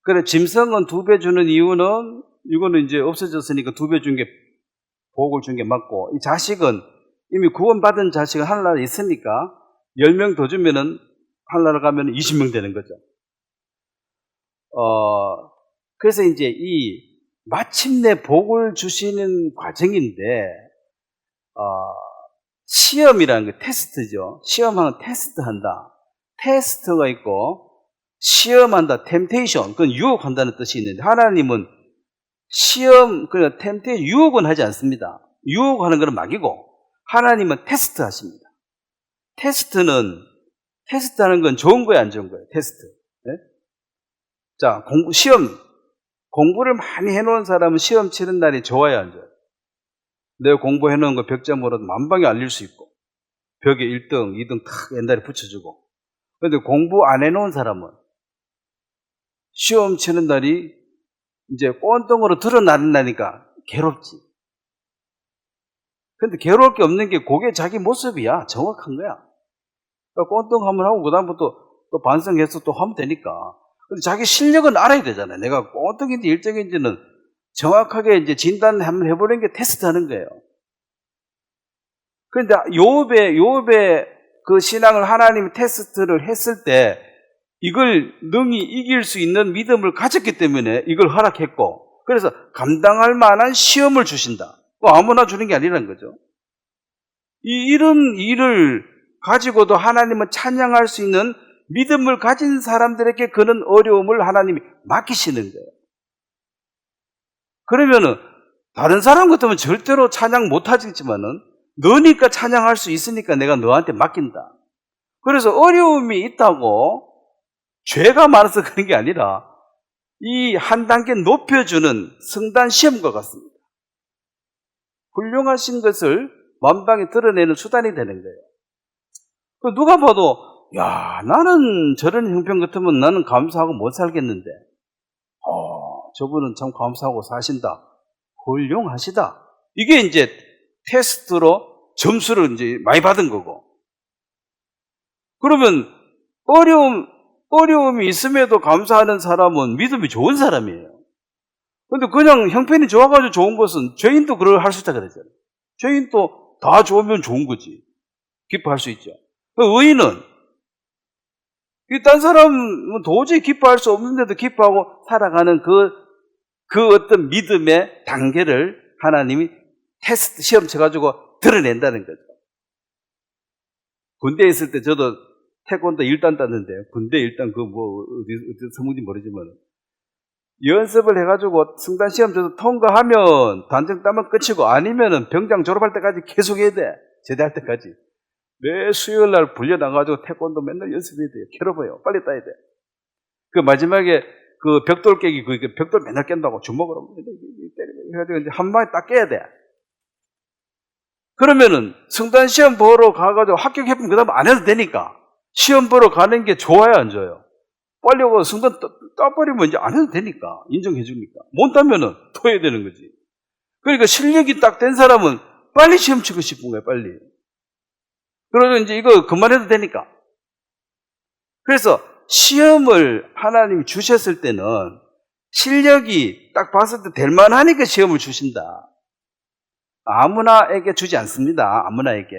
S1: 그래, 짐승은 2배 주는 이유는 이거는 이제 없어졌으니까 2배 준 게 복을 준 게 맞고, 이 자식은 이미 구원받은 자식은 하늘나라에 있으니까 10명 더 주면은 하늘나라 가면 20명 되는 거죠. 그래서 이제 이 마침내 복을 주시는 과정인데, 시험이라는 게 테스트죠. 시험하면 테스트한다. 테스트가 있고, 시험한다, 템테이션, 그건 유혹한다는 뜻이 있는데, 하나님은 유혹은 하지 않습니다. 유혹하는 것은 막이고, 하나님은 테스트 하십니다. 테스트하는 건 좋은 거예요, 안 좋은 거예요? 테스트. 네? 자, 공부를 많이 해놓은 사람은 시험 치는 날이 좋아요, 안 좋아요? 내가 공부해놓은 거 벽점으로 만방에 알릴 수 있고, 벽에 1등, 2등 탁 옛날에 붙여주고. 그런데 공부 안 해놓은 사람은 시험 치는 날이 이제 꼰덩으로 드러나니까 괴롭지. 근데 괴로울 게 없는 게 그게 자기 모습이야. 정확한 거야. 그러니까 꼰덩하면 하고 그다음부터 또 반성해서 또 하면 되니까. 근데 자기 실력은 알아야 되잖아요. 내가 꼰덩인지 일정인지는 정확하게 이제 진단을 한번 해보는 게 테스트하는 거예요. 그런데 욥의 그 신앙을 하나님이 테스트를 했을 때 이걸 능히 이길 수 있는 믿음을 가졌기 때문에 이걸 허락했고, 그래서 감당할 만한 시험을 주신다. 아무나 주는 게 아니라는 거죠. 이런 일을 가지고도 하나님은 찬양할 수 있는 믿음을 가진 사람들에게 그런 어려움을 하나님이 맡기시는 거예요. 그러면은 다른 사람 같으면 절대로 찬양 못 하겠지만은 너니까 찬양할 수 있으니까 내가 너한테 맡긴다. 그래서 어려움이 있다고 죄가 많아서 그런 게 아니라 이 한 단계 높여주는 성단 시험과 같습니다. 훌륭하신 것을 만방에 드러내는 수단이 되는 거예요. 누가 봐도 야, 나는 저런 형편 같으면 나는 감사하고 못 살겠는데 저분은 참 감사하고 사신다. 훌륭하시다. 이게 이제 테스트로 점수를 이제 많이 받은 거고. 그러면 어려움이 있음에도 감사하는 사람은 믿음이 좋은 사람이에요. 근데 그냥 형편이 좋아가지고 좋은 것은 죄인도 그걸 할 수 있다 그랬잖아요. 죄인도 다 좋으면 좋은 거지. 기뻐할 수 있죠. 의인은 딴 사람은 도저히 기뻐할 수 없는데도 기뻐하고 살아가는 그 어떤 믿음의 단계를 하나님이 테스트 시험 쳐가지고 드러낸다는 거죠. 군대에 있을 때 저도 태권도 1단 땄는데, 군대 1단 어디 서문인지 모르지만 연습을 해가지고 승단 시험 쳐서 통과하면 단정 따면 끝이고, 아니면은 병장 졸업할 때까지 계속 해야 돼. 제대할 때까지. 매 수요일 날 불려나가지고 태권도 맨날 연습해야 돼요. 괴로워요. 빨리 따야 돼. 그 마지막에 그 벽돌 깨기, 벽돌 맨날 깬다고 주먹으로 해가지고 이제 한 방에 딱 깨야 돼. 그러면은 승단 시험 보러 가가지고 합격해보면 그 다음 안 해도 되니까. 시험 보러 가는 게 좋아요, 안 좋아요? 빨리 오고 승단 따버리면 이제 안 해도 되니까. 인정해주니까. 못 따면은 또 해야 되는 거지. 그러니까 실력이 딱 된 사람은 빨리 시험 치고 싶은 거예요, 빨리. 그러면 이제 이거 그만해도 되니까. 그래서 시험을 하나님이 주셨을 때는 실력이 딱 봤을 때 될 만하니까 시험을 주신다. 아무나에게 주지 않습니다. 아무나에게.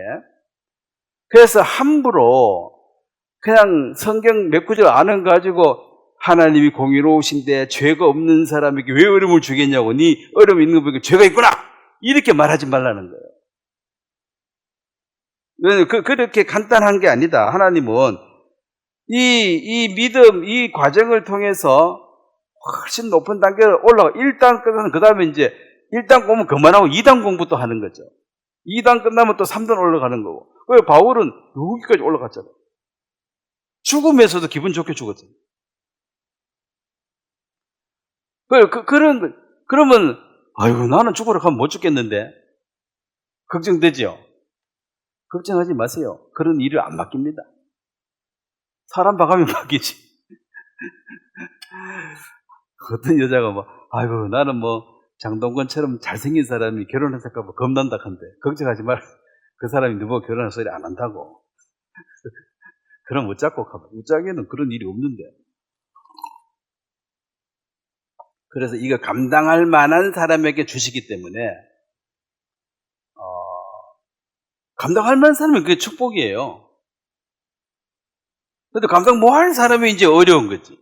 S1: 그래서 함부로 그냥 성경 몇 구절 아는 거 가지고 하나님이 공의로우신데 죄가 없는 사람에게 왜 어려움을 주겠냐고, 네 어려움 있는 거 보니까 죄가 있구나, 이렇게 말하지 말라는 거예요. 그렇게 간단한 게 아니다. 하나님은 이 믿음, 이 과정을 통해서 훨씬 높은 단계로 올라가. 1단 끝나면 그 다음에 이제 1단 공부 그만하고 2단 공부 또 하는 거죠. 2단 끝나면 또 3단 올라가는 거고. 왜 바울은 여기까지 올라갔잖아요. 죽음에서도 기분 좋게 죽었잖아요. 그러면 아이고 나는 죽으러 가면 못 죽겠는데 걱정되죠? 걱정하지 마세요. 그런 일을 안 맡깁니다. 사람 봐가면 맡기지. 어떤 여자가 아이고 나는 장동건처럼 잘생긴 사람이 결혼했을까 봐 겁난다 한데, 걱정하지 마라. 그 사람이 누구 결혼할 소리 안 한다고. 그럼 어쩌고 가봐. 우짜게는 그런 일이 없는데. 그래서 이거 감당할 만한 사람에게 주시기 때문에 감당할 만한 사람은 그게 축복이에요. 근데 감당 못할 사람이 이제 어려운 거지.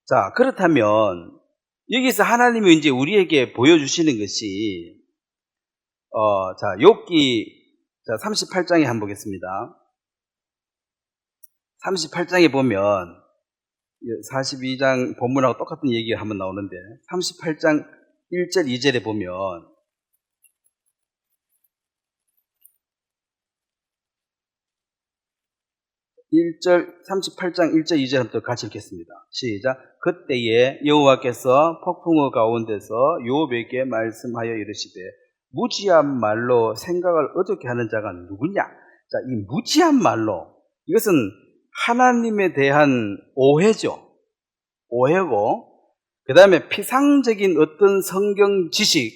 S1: 자, 그렇다면 여기서 하나님이 이제 우리에게 보여주시는 것이 자, 욥기 38장에 한번 보겠습니다. 38장에 보면 42장 본문하고 똑같은 얘기가 한번 나오는데, 38장 1절 2절에 보면 38장 1절 2절 한번 같이 읽겠습니다. 시작. 그때에 여호와께서 폭풍우 가운데서 욥에게 말씀하여 이르시되, 무지한 말로 생각을 어둡게 하는 자가 누구냐? 자, 이 무지한 말로, 이것은 하나님에 대한 오해죠. 오해고, 그 다음에 피상적인 어떤 성경 지식,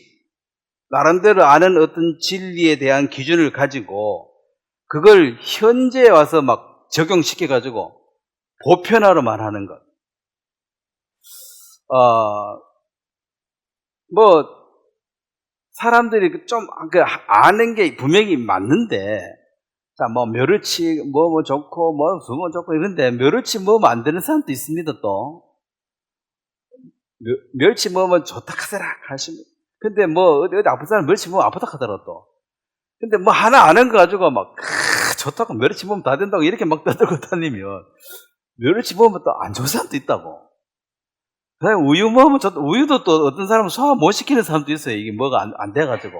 S1: 나름대로 아는 어떤 진리에 대한 기준을 가지고 그걸 현재에 와서 막 적용시켜가지고 보편화로 말하는 것. 사람들이 좀 아는 게 분명히 맞는데, 자, 멸치 좋고 수모 좋고 이런데, 멸치 먹으면 안 되는 사람도 있습니다. 또 멸치 먹으면 좋다 하더라 하시면, 근데 어디 아픈 사람 멸치 먹으면 아프다 하더라 또. 근데 하나 아는 거 가지고 좋다고 멸치 먹으면 다 된다고 이렇게 막 떠들고 다니면 멸치 먹으면 또 안 좋은 사람도 있다고. 그냥 우유 먹으면 우유도 또 어떤 사람은 소화 못 시키는 사람도 있어요. 이게 뭐가 안 돼가지고.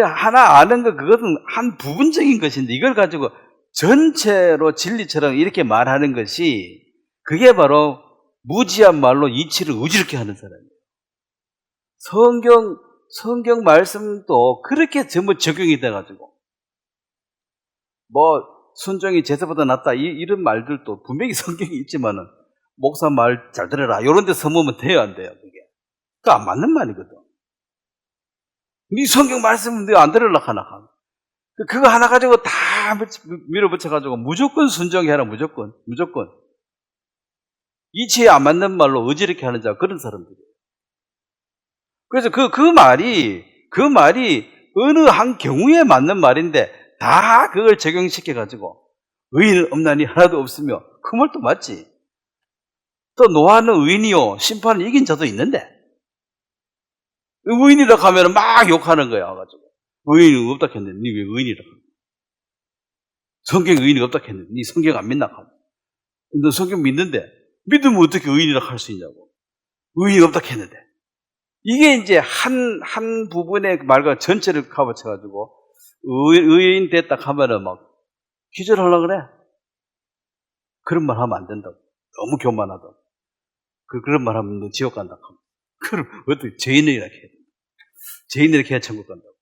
S1: 하나 아는 거, 그것은 한 부분적인 것인데, 이걸 가지고 전체로 진리처럼 이렇게 말하는 것이, 그게 바로 무지한 말로 이치를 우지럽게 하는 사람이에요. 성경 말씀도 그렇게 전부 적용이 돼가지고, 순종이 제사보다 낫다, 이런 말들도 분명히 성경이 있지만은, 목사 말 잘 들어라, 이런 데 서무면 돼요, 안 돼요? 그게 안 맞는 말이거든. 네 성경 말씀은 내가 안 들으려고 하나. 그거 하나 가지고 다 밀어붙여가지고 무조건 순종해라, 무조건. 이치에 안 맞는 말로 어지럽게 하는 자, 그런 사람들이에요. 그래서 그 말이 어느 한 경우에 맞는 말인데 다 그걸 적용시켜가지고 의인은 없나니 하나도 없으며, 그 말도 맞지. 또 노아는 의인이요 심판을 이긴 자도 있는데, 의인이라고 하면 막 욕하는 거야. 가지고 의인이 없다 했는데 니 왜 의인이라고 하냐. 성경에 의인이 없다 했는데 니 성경 안 믿나 하냐. 너 성경 믿는데 믿으면 어떻게 의인이라고 할 수 있냐고. 의인이 없다 했는데, 이게 이제 한 부분의 말과 전체를 커버쳐가지고 의인 됐다 하면은 막 기절하려고 그래. 그런 말 하면 안 된다고. 너무 교만하다고. 그런 말 하면 너 지옥 간다고. 그럼 어떻게 죄인을 이렇게 해야 돼? 죄인을 이렇게 해야 천국 간다고.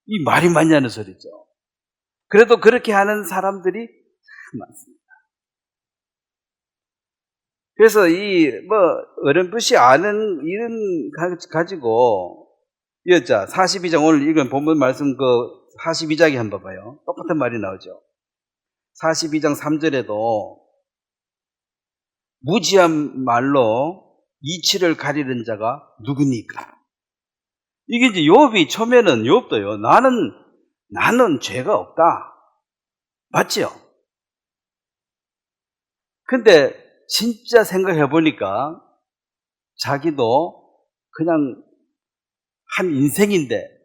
S1: 이 말이 맞냐는 소리죠. 그래도 그렇게 하는 사람들이 참 많습니다. 그래서 어렴풋이 아는 이런 가지고, 42장 오늘 읽은 본문 말씀 42장에 한번 봐봐요. 똑같은 말이 나오죠. 42장 3절에도 무지한 말로 이치를 가리는 자가 누구니까? 이게 이제 욥이 처음에는 욥도요. 나는 죄가 없다. 맞죠? 근데 진짜 생각해 보니까 자기도 그냥 한 인생인데,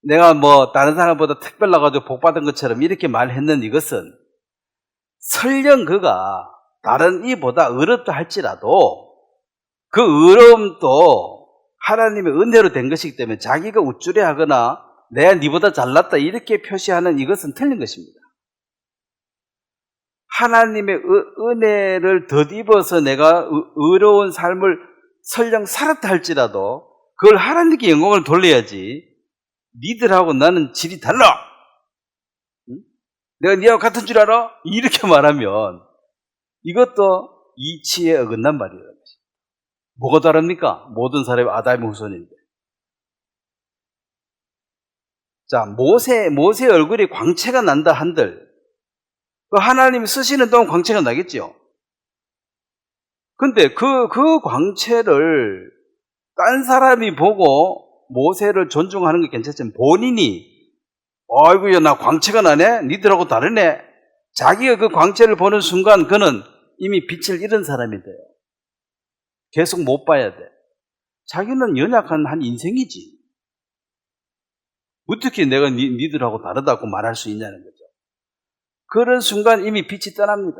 S1: 내가 다른 사람보다 특별나가지고 복받은 것처럼 이렇게 말했는 이것은 설령 그가 다른 이보다 어렵다 할지라도 그 어려움도 하나님의 은혜로 된 것이기 때문에 자기가 우쭐해하거나 내가 니보다 잘났다 이렇게 표시하는 이것은 틀린 것입니다. 하나님의 은혜를 덧입어서 내가 어려운 삶을 설령 살았다 할지라도 그걸 하나님께 영광을 돌려야지, 니들하고 나는 질이 달라! 내가 니하고 같은 줄 알아? 이렇게 말하면 이것도 이치에 어긋난 말이라는 것입니다. 뭐가 다릅니까? 모든 사람이 아담의 후손인데. 자, 모세 얼굴에 광채가 난다 한들, 하나님이 쓰시는 동안 광채가 나겠죠. 근데 그 광채를 딴 사람이 보고 모세를 존중하는 게 괜찮지만, 본인이 아이고야 나 광채가 나네? 니들하고 다르네? 자기가 그 광채를 보는 순간 그는 이미 빛을 잃은 사람이 돼요. 계속 못 봐야 돼. 자기는 연약한 한 인생이지. 어떻게 내가 니들하고 다르다고 말할 수 있냐는 거죠. 그런 순간 이미 빛이 떠납니다.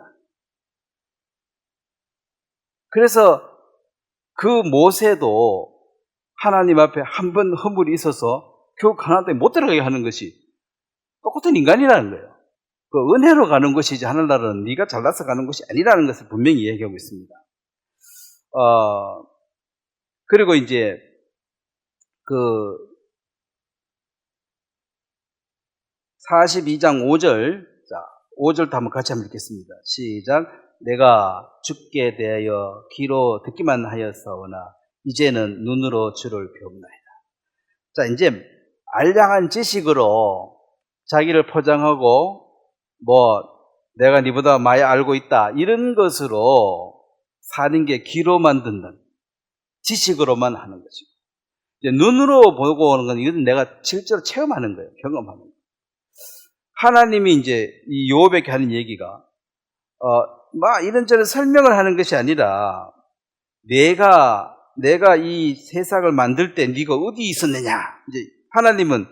S1: 그래서 그 모세도 하나님 앞에 한 번 허물이 있어서 결국 하나님에 못 들어가게 하는 것이 똑같은 인간이라는 거예요. 그 은혜로 가는 것이지 하늘나라는 네가 잘나서 가는 것이 아니라는 것을 분명히 얘기하고 있습니다. 그리고 이제 42장 5절, 자, 5절도 한번 같이 한번 읽겠습니다. 시작. 내가 죽게 대하여 귀로 듣기만 하였사오나 이제는 눈으로 주를 배웁나이다. 자, 이제 알량한 지식으로 자기를 포장하고 내가 니보다 많이 알고 있다 이런 것으로 사는 게 귀로만 듣는, 지식으로만 하는 것이고, 이제 눈으로 보고 오는 건 이건 내가 실제로 체험하는 거예요. 경험하는 거예요. 하나님이 이제 이 욥에게 하는 얘기가 이런저런 설명을 하는 것이 아니라 내가 이 세상을 만들 때 네가 어디 있었느냐. 이제 하나님은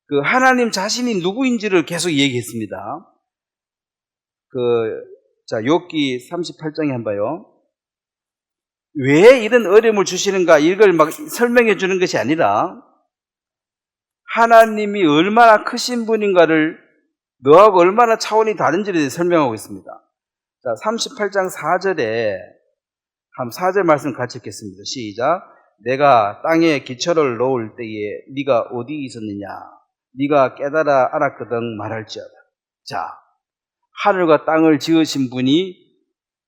S1: 그 하나님 자신이 누구인지를 계속 얘기했습니다. 자, 욥기 38장에 한번 봐요. 왜 이런 어려움을 주시는가 이걸 막 설명해 주는 것이 아니라 하나님이 얼마나 크신 분인가를, 너하고 얼마나 차원이 다른지를 설명하고 있습니다. 자, 38장 4절에 한 4절 말씀 같이 읽겠습니다. 시작. 내가 땅에 기초를 놓을 때에 네가 어디 있었느냐? 네가 깨달아 알았거든 말할지어다. 자, 하늘과 땅을 지으신 분이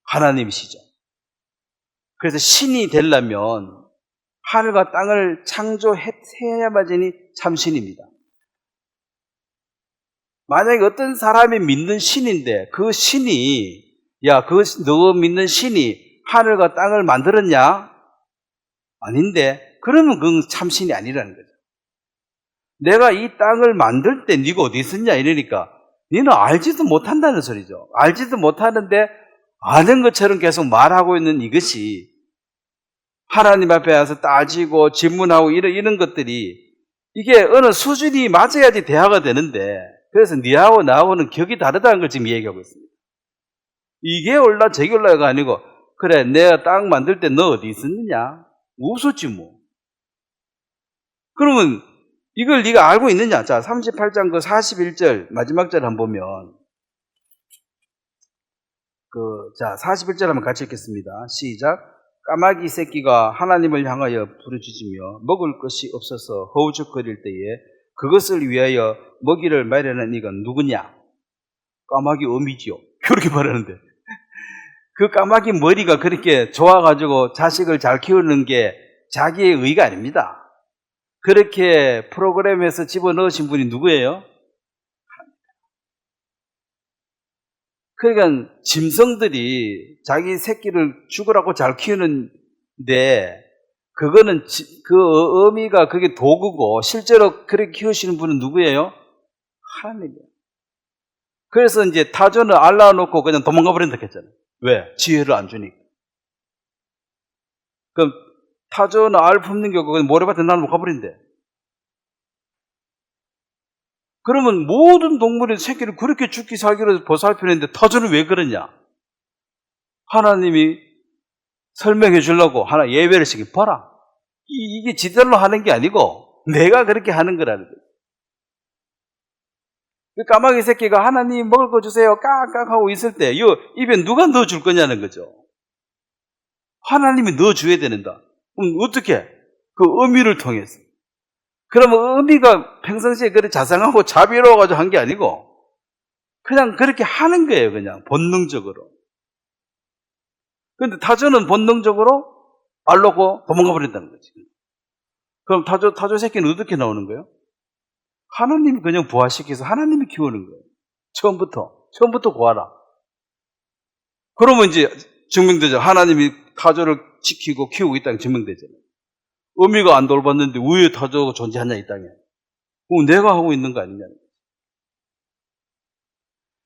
S1: 하나님이시죠. 그래서 신이 되려면 하늘과 땅을 창조해야만이 참 신입니다. 만약에 어떤 사람이 믿는 신인데 그 신이 너 믿는 신이 하늘과 땅을 만들었냐? 아닌데 그러면 그건 참신이 아니라는 거죠. 내가 이 땅을 만들 때 네가 어디 있었냐 이러니까 너는 알지도 못한다는 소리죠. 알지도 못하는데 아는 것처럼 계속 말하고 있는 이것이 하나님 앞에 와서 따지고 질문하고 이런 것들이 이게 어느 수준이 맞아야지 대화가 되는데 그래서 네하고 나하고는 격이 다르다는 걸 지금 얘기하고 있습니다. 이게 올라 저게 올라가 아니고 그래 내가 땅 만들 때 너 어디 있었느냐? 웃었지 뭐. 그러면 이걸 네가 알고 있느냐? 자, 38장 그 41절 마지막 절 한번 보면 41절 한번 같이 읽겠습니다. 시작. 까마귀 새끼가 하나님을 향하여 부르짖으며 먹을 것이 없어서 허우적거릴 때에 그것을 위하여 먹이를 마련한 이가 누구냐? 까마귀 어미지요. 그렇게 말하는데 그 까마귀 머리가 그렇게 좋아가지고 자식을 잘 키우는 게 자기의 의가 아닙니다. 그렇게 프로그램에서 집어넣으신 분이 누구예요? 그러니까 짐승들이 자기 새끼를 죽으라고 잘 키우는데 그거는 그 어미가 그게 도구고 실제로 그렇게 키우시는 분은 누구예요? 하나님이에요. 그래서 이제 타조는 알 낳아놓고 그냥 도망가 버린다 했잖아요. 왜? 지혜를 안 주니까. 그럼 타조는 알 품는 게 없고 그냥 모래밭에 놔놓고 가버린대. 그러면 모든 동물의 새끼를 그렇게 죽기 살기로 보살펴냈는데 타조는 왜 그러냐? 하나님이 설명해 주려고 하나 예배를 시키 봐라. 이게 지들로 하는 게 아니고 내가 그렇게 하는 거라는 거예요. 그 까마귀 새끼가 하나님 먹을 거 주세요 깍깍 하고 있을 때 이 입에 누가 넣어줄 거냐는 거죠. 하나님이 넣어줘야 되는다. 그럼 어떻게? 그 어미를 통해서. 그러면 어미가 평상시에 그렇게 자상하고 자비로워가지고 한 게 아니고 그냥 그렇게 하는 거예요. 그냥 본능적으로. 그런데 타조는 본능적으로 알 놓고 도망가 버린다는 거지. 그럼 타조 새끼는 어떻게 나오는 거예요? 하나님이 그냥 부화시켜서 하나님이 키우는 거예요. 처음부터 구하라. 그러면 이제 증명되죠. 하나님이 타조를 지키고 키우고 있다는 게 증명되잖아요. 어미가 안 돌봤는데 왜 타조가 존재하냐 이 땅에. 내가 하고 있는 거 아니냐.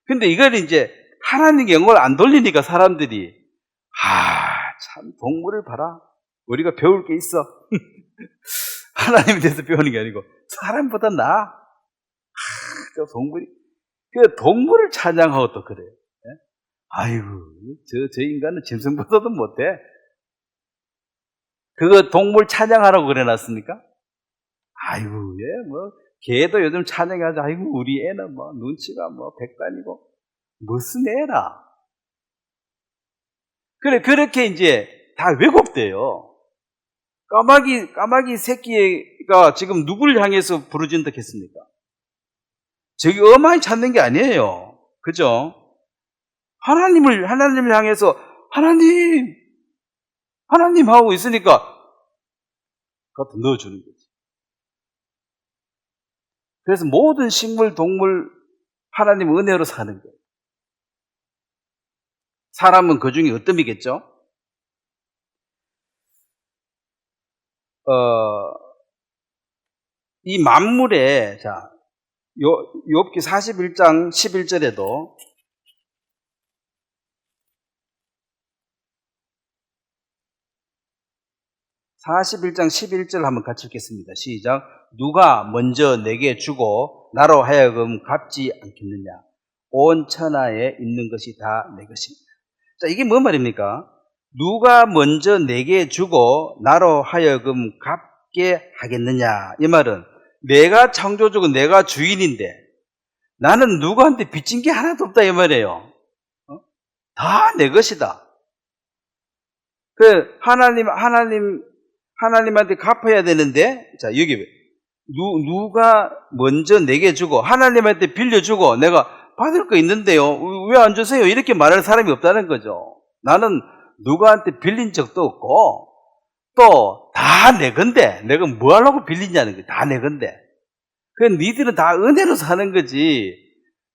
S1: 근데 이걸 이제 하나님께 영혼을 안 돌리니까 사람들이 참 동물을 봐라. 우리가 배울 게 있어. 하나님에 대해서 배우는 게 아니고 사람보다 나아. 저 동물이 그 동물을 찬양하고 또 그래요. 아이고 저 인간은 짐승보다도 못해. 그거 동물 찬양하라고 그래놨습니까? 아이고 개도 요즘 찬양하자. 아이고 우리 애는 눈치가 백단이고 무슨 애라. 그래 그렇게 이제 다 왜곡돼요. 까마귀 새끼가 지금 누구를 향해서 부르짖는다 했습니까? 저기 어마이 찾는 게 아니에요. 그죠? 하나님을 향해서 하나님 하고 있으니까 그것도 넣어주는 거지. 그래서 모든 식물, 동물 하나님 은혜로 사는 거예요. 사람은 그 중에 어뜸이겠죠? 이 만물에 욥기 41장 11절에도 한번 같이 읽겠습니다. 시작. 누가 먼저 내게 주고 나로 하여금 갚지 않겠느냐? 온 천하에 있는 것이 다 내 것입니다. 자, 이게 뭔 말입니까? 누가 먼저 내게 주고 나로 하여금 갚게 하겠느냐? 이 말은 내가 창조주고 내가 주인인데 나는 누구한테 빚진 게 하나도 없다 이 말이에요. 다 내 것이다. 그 하나님한테 갚아야 되는데, 자, 여기 누가 먼저 내게 주고 하나님한테 빌려주고 내가 받을 거 있는데요. 왜 안 주세요? 이렇게 말할 사람이 없다는 거죠. 나는 누구한테 빌린 적도 없고 또 다 내 건데 내가 뭐 하려고 빌리냐는 거예요. 다 내 건데. 그 니들은 다 은혜로 사는 거지.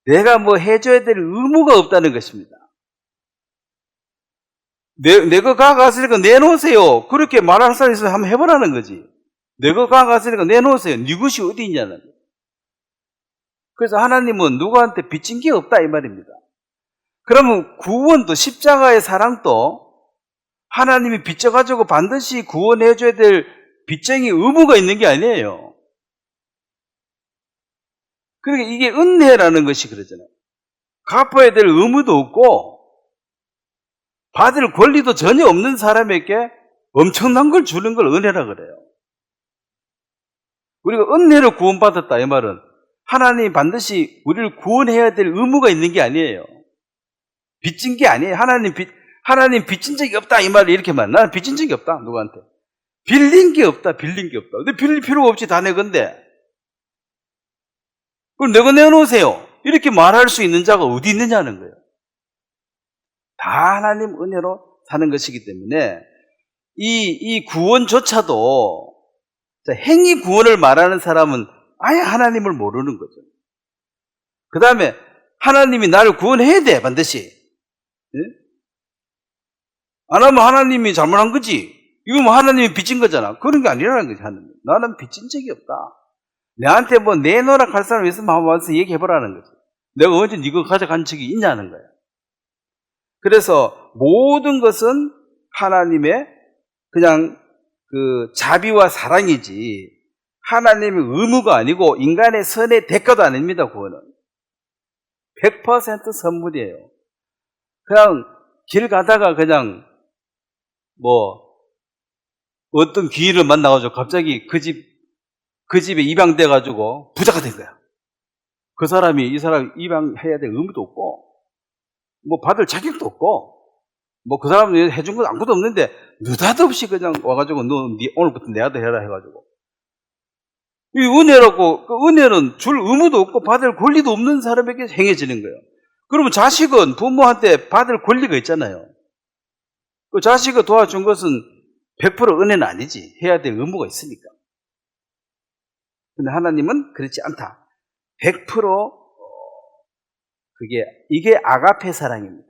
S1: 내가 뭐 해줘야 될 의무가 없다는 것입니다. 내가 가갔으니까 내놓으세요. 그렇게 말하는 사람이 있으면 한번 해보라는 거지. 내가 가갔으니까 내놓으세요. 네 것이 어디 있냐는. 그래서 하나님은 누구한테 빚진 게 없다 이 말입니다. 그러면 구원도, 십자가의 사랑도 하나님이 빚져가지고 반드시 구원해줘야 될 빚쟁이 의무가 있는 게 아니에요. 그러니까 이게 은혜라는 것이 그러잖아요. 갚아야 될 의무도 없고 받을 권리도 전혀 없는 사람에게 엄청난 걸 주는 걸 은혜라 그래요. 우리가 은혜로 구원받았다 이 말은 하나님이 반드시 우리를 구원해야 될 의무가 있는 게 아니에요. 빚진 게 아니에요. 하나님 빚진 적이 없다 이 말을 이렇게 말. 나는 빚진 적이 없다 누구한테. 빌린 게 없다. 근데 빌릴 필요가 없지 다 내 건데. 그럼 내가 내놓으세요. 이렇게 말할 수 있는 자가 어디 있느냐는 거예요. 다 하나님 은혜로 사는 것이기 때문에 이 구원조차도 행위 구원을 말하는 사람은 아예 하나님을 모르는 거죠. 그 다음에 하나님이 나를 구원해야 돼 반드시. 네? 안 하면 하나님이 잘못한 거지. 이거 뭐 하나님이 빚진 거잖아. 그런 게 아니라는 거지 하나님. 나는 빚진 적이 없다. 내한테 뭐 내놓으라 할 사람이 있으면 한번 와서 얘기해보라는 거지. 내가 언제 이거 가져간 적이 있냐는 거야. 그래서 모든 것은 하나님의 그냥 그 자비와 사랑이지 하나님의 의무가 아니고 인간의 선의 대가도 아닙니다. 구원은 100% 선물이에요. 그냥 길 가다가 그냥 뭐 어떤 귀인을 만나가지고 갑자기 그 집에 입양돼가지고 부자가 된 거야. 그 사람이 이 사람 입양해야 될 의무도 없고 뭐 받을 자격도 없고 뭐 그 사람이 해준 건 아무것도 없는데 느닷없이 그냥 와가지고 너 오늘부터 내 아들 해라 해가지고 이 은혜라고 그 은혜는 줄 의무도 없고 받을 권리도 없는 사람에게 행해지는 거예요. 그러면 자식은 부모한테 받을 권리가 있잖아요. 그 자식을 도와준 것은 100% 은혜는 아니지. 해야 될 의무가 있으니까. 근데 하나님은 그렇지 않다. 100% 이게 아가페 사랑입니다.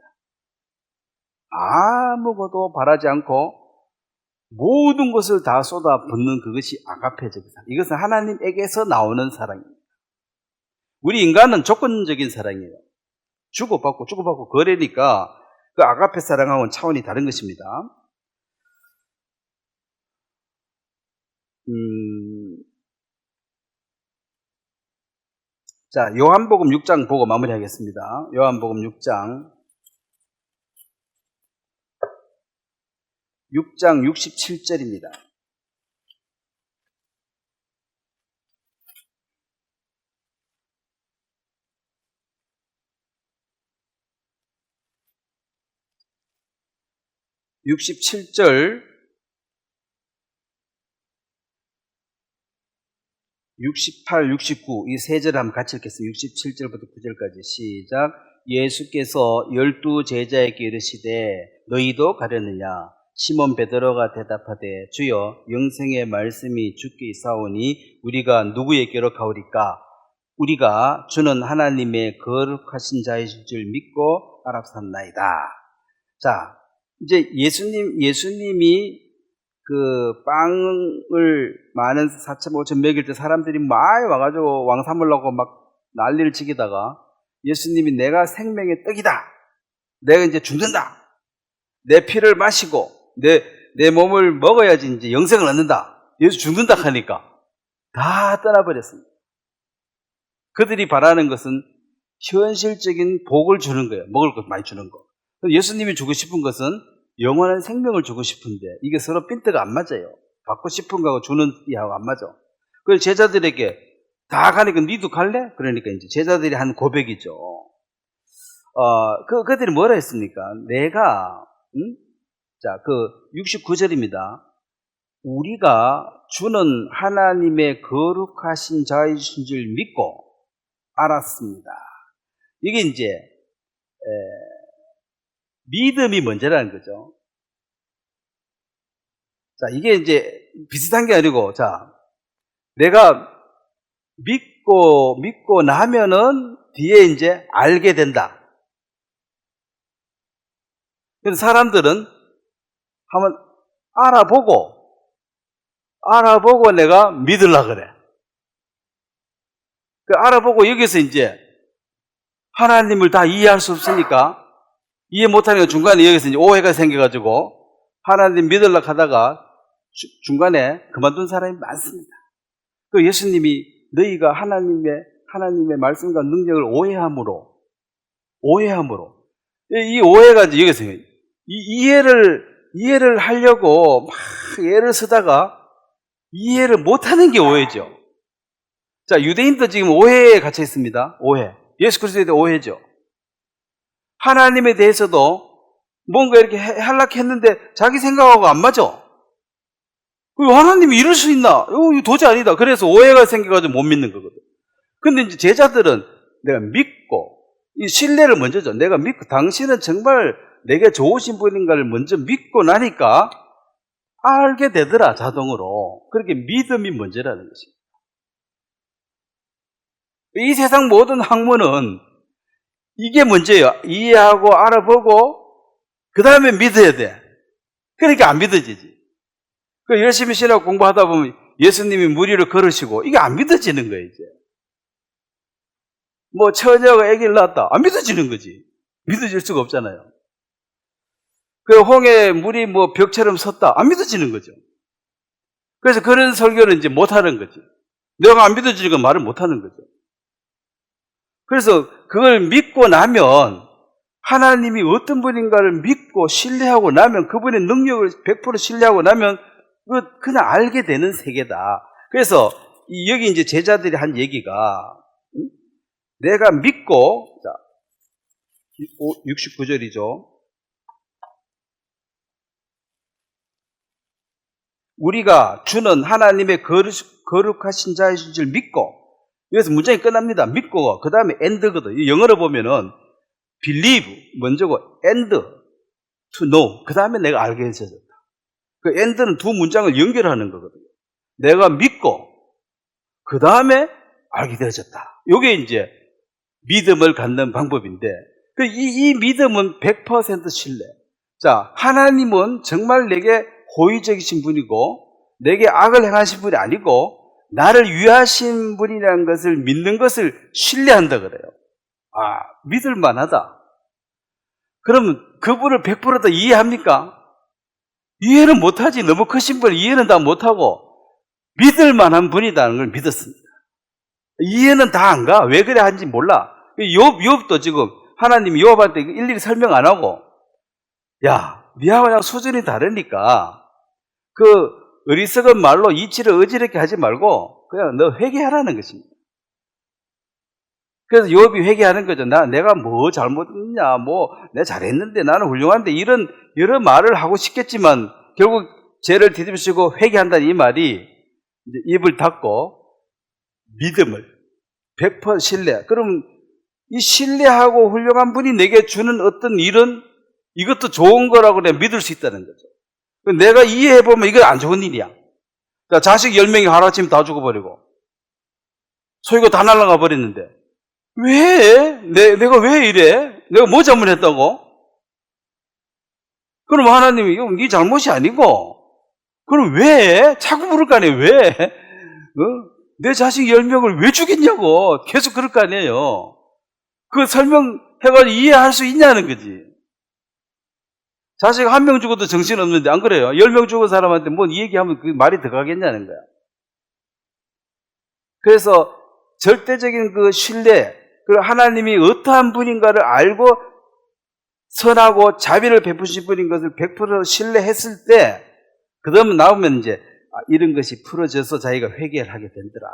S1: 아무것도 바라지 않고 모든 것을 다 쏟아붓는 그것이 아가페적인 사랑. 이것은 하나님에게서 나오는 사랑입니다. 우리 인간은 조건적인 사랑이에요. 주고받고 거래니까 그 아가페 사랑하고는 차원이 다른 것입니다. 자, 요한복음 6장 보고 마무리하겠습니다. 요한복음 6장 67절입니다. (67절) 68, 69 이 세 절을 한번 같이 읽겠습니다. 67절부터 9절까지 시작. 예수께서 12 제자에게 이르시되 너희도 가려느냐? 시몬 베드로가 대답하되 주여 영생의 말씀이 주께 있사오니 우리가 누구에게로 가오리까? 우리가 주는 하나님의 거룩하신 자이신 줄 믿고 알았사옵나이다. 자, 이제 예수님이 그 빵을 많은 4천 5천 먹일 때 사람들이 많이 와가지고 왕 삼으려고 막 난리를 치기다가 예수님이 내가 생명의 떡이다. 내가 이제 죽는다. 내 피를 마시고 내 몸을 먹어야지 이제 영생을 얻는다. 예수 죽는다 하니까 다 떠나버렸습니다. 그들이 바라는 것은 현실적인 복을 주는 거예요. 먹을 것 많이 주는 거. 예수님이 주고 싶은 것은 영원한 생명을 주고 싶은데 이게 서로 핀트가 안 맞아요. 받고 싶은 거하고 주는 이하고 안 맞아. 그래서 제자들에게 다 가니까 니도 갈래? 그러니까 이제 제자들이 한 고백이죠. 그들이 뭐라 했습니까? 내가 자, 69절입니다. 우리가 주는 하나님의 거룩하신 자이신 줄 믿고 알았습니다. 이게 이제 믿음이 먼저라는 거죠. 자, 이게 이제 비슷한 게 아니고, 자, 내가 믿고 나면은 뒤에 이제 알게 된다. 그래서 사람들은 한번 알아보고 내가 믿으려고 그래. 그 알아보고 여기서 이제 하나님을 다 이해할 수 없으니까 이해 못하는 게 중간에 여기서 이제 오해가 생겨가지고 하나님 믿으려고 하다가 중간에 그만둔 사람이 많습니다. 그 예수님이 너희가 하나님의 말씀과 능력을 오해함으로 이 오해가 이제 여기서 이해를 하려고 막 애를 쓰다가 이해를 못하는 게 오해죠. 자, 유대인도 지금 오해에 갇혀 있습니다. 오해. 예수 그리스도에 대해 오해죠. 하나님에 대해서도 뭔가 이렇게 하려고 했는데 자기 생각하고 안 맞아. 하나님이 이럴 수 있나? 이거 도저히 아니다. 그래서 오해가 생겨가지고 못 믿는 거거든. 근데 이제 제자들은 내가 믿고, 이 신뢰를 먼저 줘. 내가 믿고, 당신은 정말 내게 좋으신 분인가를 먼저 믿고 나니까 알게 되더라, 자동으로. 그렇게 믿음이 먼저라는 것입니다. 이 세상 모든 학문은 이게 문제예요. 이해하고 알아보고 그 다음에 믿어야 돼. 그러니까 안 믿어지지. 열심히 신학 공부하다 보면 예수님이 무리를 걸으시고 이게 안 믿어지는 거예요. 이제 뭐 처녀가 아기를 낳았다. 안 믿어지는 거지. 믿어질 수가 없잖아요. 홍해 물이 뭐 벽처럼 섰다. 안 믿어지는 거죠. 그래서 그런 설교는 이제 못하는 거지. 내가 안 믿어지니까 말을 못하는 거죠. 그래서 그걸 믿고 나면 하나님이 어떤 분인가를 믿고 신뢰하고 나면 그분의 능력을 100% 신뢰하고 나면 그냥 알게 되는 세계다. 그래서 여기 이제 제자들이 한 얘기가 내가 믿고, 자, 69절이죠. 우리가 주는 하나님의 거룩하신 자이신 줄 믿고, 여기서 문장이 끝납니다. 믿고, 그 다음에 end거든. 영어로 보면은 believe 먼저고 and to know. 그 다음에 내가 알게 해졌다. 그 and는 두 문장을 연결하는 거거든요. 내가 믿고 그 다음에 알게 되어졌다. 이게 이제 믿음을 갖는 방법인데 이 믿음은 100% 신뢰. 자, 하나님은 정말 내게 호의적이신 분이고 내게 악을 행하신 분이 아니고 나를 위하신 분이라는 것을 믿는 것을 신뢰한다 그래요. 아, 믿을 만하다. 그러면 그분을 100% 다 이해합니까? 이해는 못하지. 너무 크신 분을 이해는 다 못하고 믿을 만한 분이라는 걸 믿었습니다. 이해는 다 안 가. 왜 그래 하는지 몰라. 욥도 지금 하나님이 욥한테 일일이 설명 안 하고 야, 니하고 그냥 수준이 다르니까 그 어리석은 말로 이치를 어지럽게 하지 말고 그냥 너 회개하라는 것입니다. 그래서 욥이 회개하는 거죠. 내가 뭐 잘못했냐, 내가 잘했는데 나는 훌륭한데 이런 여러 말을 하고 싶겠지만 결국 죄를 뒤집으시고 회개한다는 이 말이 이제 입을 닫고 믿음을 100% 신뢰. 그럼 이 신뢰하고 훌륭한 분이 내게 주는 어떤 일은 이것도 좋은 거라고 내가 믿을 수 있다는 거죠. 내가 이해해보면 이건 안 좋은 일이야. 그러니까 자식 10명이 하루아침에 다 죽어버리고 소유가 다 날아가 버렸는데 왜? 내가 왜 이래? 내가 뭐 잘못했다고? 그럼 하나님이 이거 네 잘못이 아니고 그럼 왜? 자꾸 물을 거 아니에요. 왜? 내 자식 10명을 왜 죽였냐고 계속 그럴 거 아니에요. 그 설명해가지고 이해할 수 있냐는 거지. 자식 1명 죽어도 정신없는데 안 그래요? 10명 죽은 사람한테 뭐 이 얘기하면 그 말이 들어가겠냐는 거야. 그래서 절대적인 그 신뢰, 그리고 하나님이 어떠한 분인가를 알고 선하고 자비를 베푸신 분인 것을 100% 신뢰했을 때 그다음 나오면 이제 이런 것이 풀어져서 자기가 회개를 하게 된더라.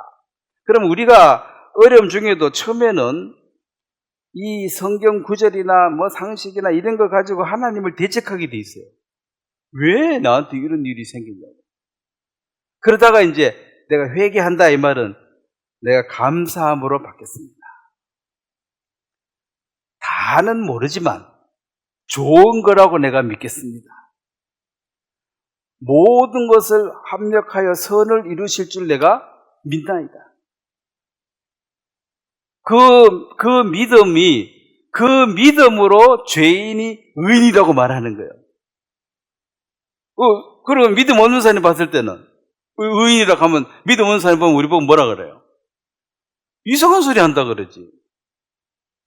S1: 그럼 우리가 어려움 중에도 처음에는 이 성경 구절이나 뭐 상식이나 이런 거 가지고 하나님을 대적하게 돼 있어요. 왜 나한테 이런 일이 생기냐고. 그러다가 이제 내가 회개한다 이 말은 내가 감사함으로 받겠습니다. 다는 모르지만 좋은 거라고 내가 믿겠습니다. 모든 것을 합력하여 선을 이루실 줄 내가 믿나이다. 그 믿음이, 그 믿음으로 죄인이 의인이라고 말하는 거예요. 그러면 믿음 없는 사람이 봤을 때는, 의인이라고 하면, 믿음 없는 사람이 보면 우리 보고 뭐라 그래요? 이상한 소리 한다 그러지.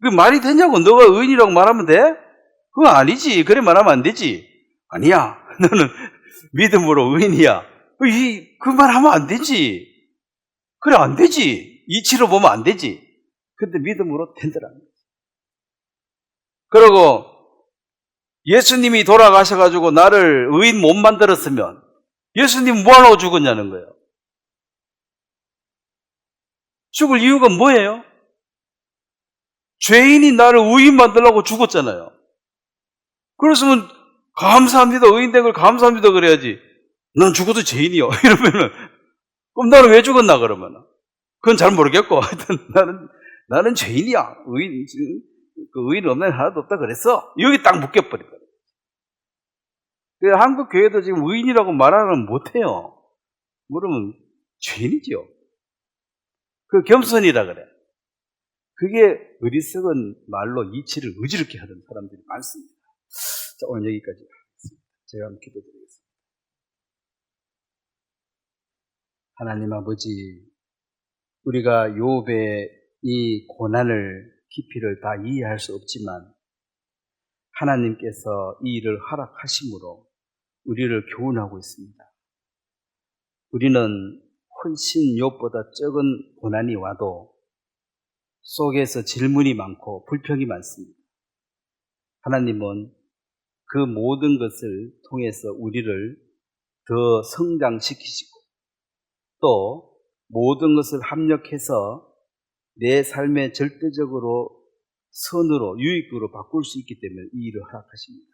S1: 그 말이 되냐고. 너가 의인이라고 말하면 돼? 그건 아니지. 그래 말하면 안 되지. 아니야. 너는 믿음으로 의인이야. 그 말 하면 안 되지. 그래, 안 되지. 이치로 보면 안 되지. 근데 믿음으로 된다라는 거지. 그리고 예수님이 돌아가셔가지고 나를 의인 못 만들었으면 예수님 뭐 하려고 죽었냐는 거예요. 죽을 이유가 뭐예요? 죄인이 나를 의인 만들려고 죽었잖아요. 그랬으면 감사합니다. 의인 된 걸 감사합니다. 그래야지. 난 죽어도 죄인이요. 이러면은, 그럼 나는 왜 죽었나, 그러면? 그건 잘 모르겠고, 하여튼 나는 죄인이야. 그 의인 없는 하나도 없다 그랬어. 여기 딱 묶여버리거든요. 한국 교회도 지금 의인이라고 말하면 못해요. 그러면 죄인이죠. 그 겸손이라 그래. 그게 어리석은 말로 이치를 어지럽게 하는 사람들이 많습니다. 자, 오늘 여기까지 하겠습니다. 제가 한번 기도드리겠습니다. 하나님 아버지, 우리가 욥의 이 고난을 깊이를 다 이해할 수 없지만 하나님께서 이 일을 허락하심으로 우리를 교훈하고 있습니다. 우리는 훨씬 욥보다 적은 고난이 와도 속에서 질문이 많고 불평이 많습니다. 하나님은 그 모든 것을 통해서 우리를 더 성장시키시고 또 모든 것을 합력해서 내 삶의 절대적으로 선으로 유익으로 바꿀 수 있기 때문에 이 일을 허락하십니다.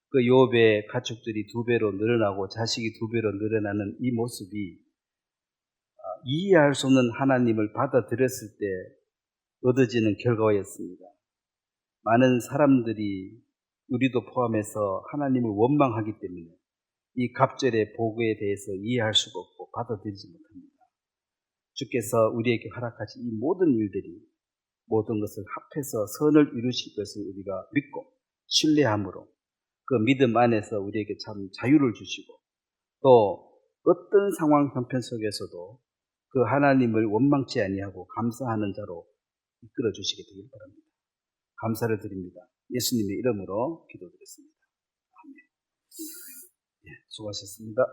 S1: 그 욥의 가축들이 2배로 늘어나고 자식이 2배로 늘어나는 이 모습이 이해할 수 없는 하나님을 받아들였을 때 얻어지는 결과였습니다. 많은 사람들이 우리도 포함해서 하나님을 원망하기 때문에 이 갑절의 복에 대해서 이해할 수가 없고 받아들이지 못합니다. 주께서 우리에게 허락하신 이 모든 일들이 모든 것을 합해서 선을 이루실 것을 우리가 믿고 신뢰함으로 그 믿음 안에서 우리에게 참 자유를 주시고 또 어떤 상황 형편 속에서도 그 하나님을 원망치 아니하고 감사하는 자로 이끌어 주시게 되길 바랍니다. 감사를 드립니다. 예수님의 이름으로 기도드렸습니다. 아멘. 수고하셨습니다.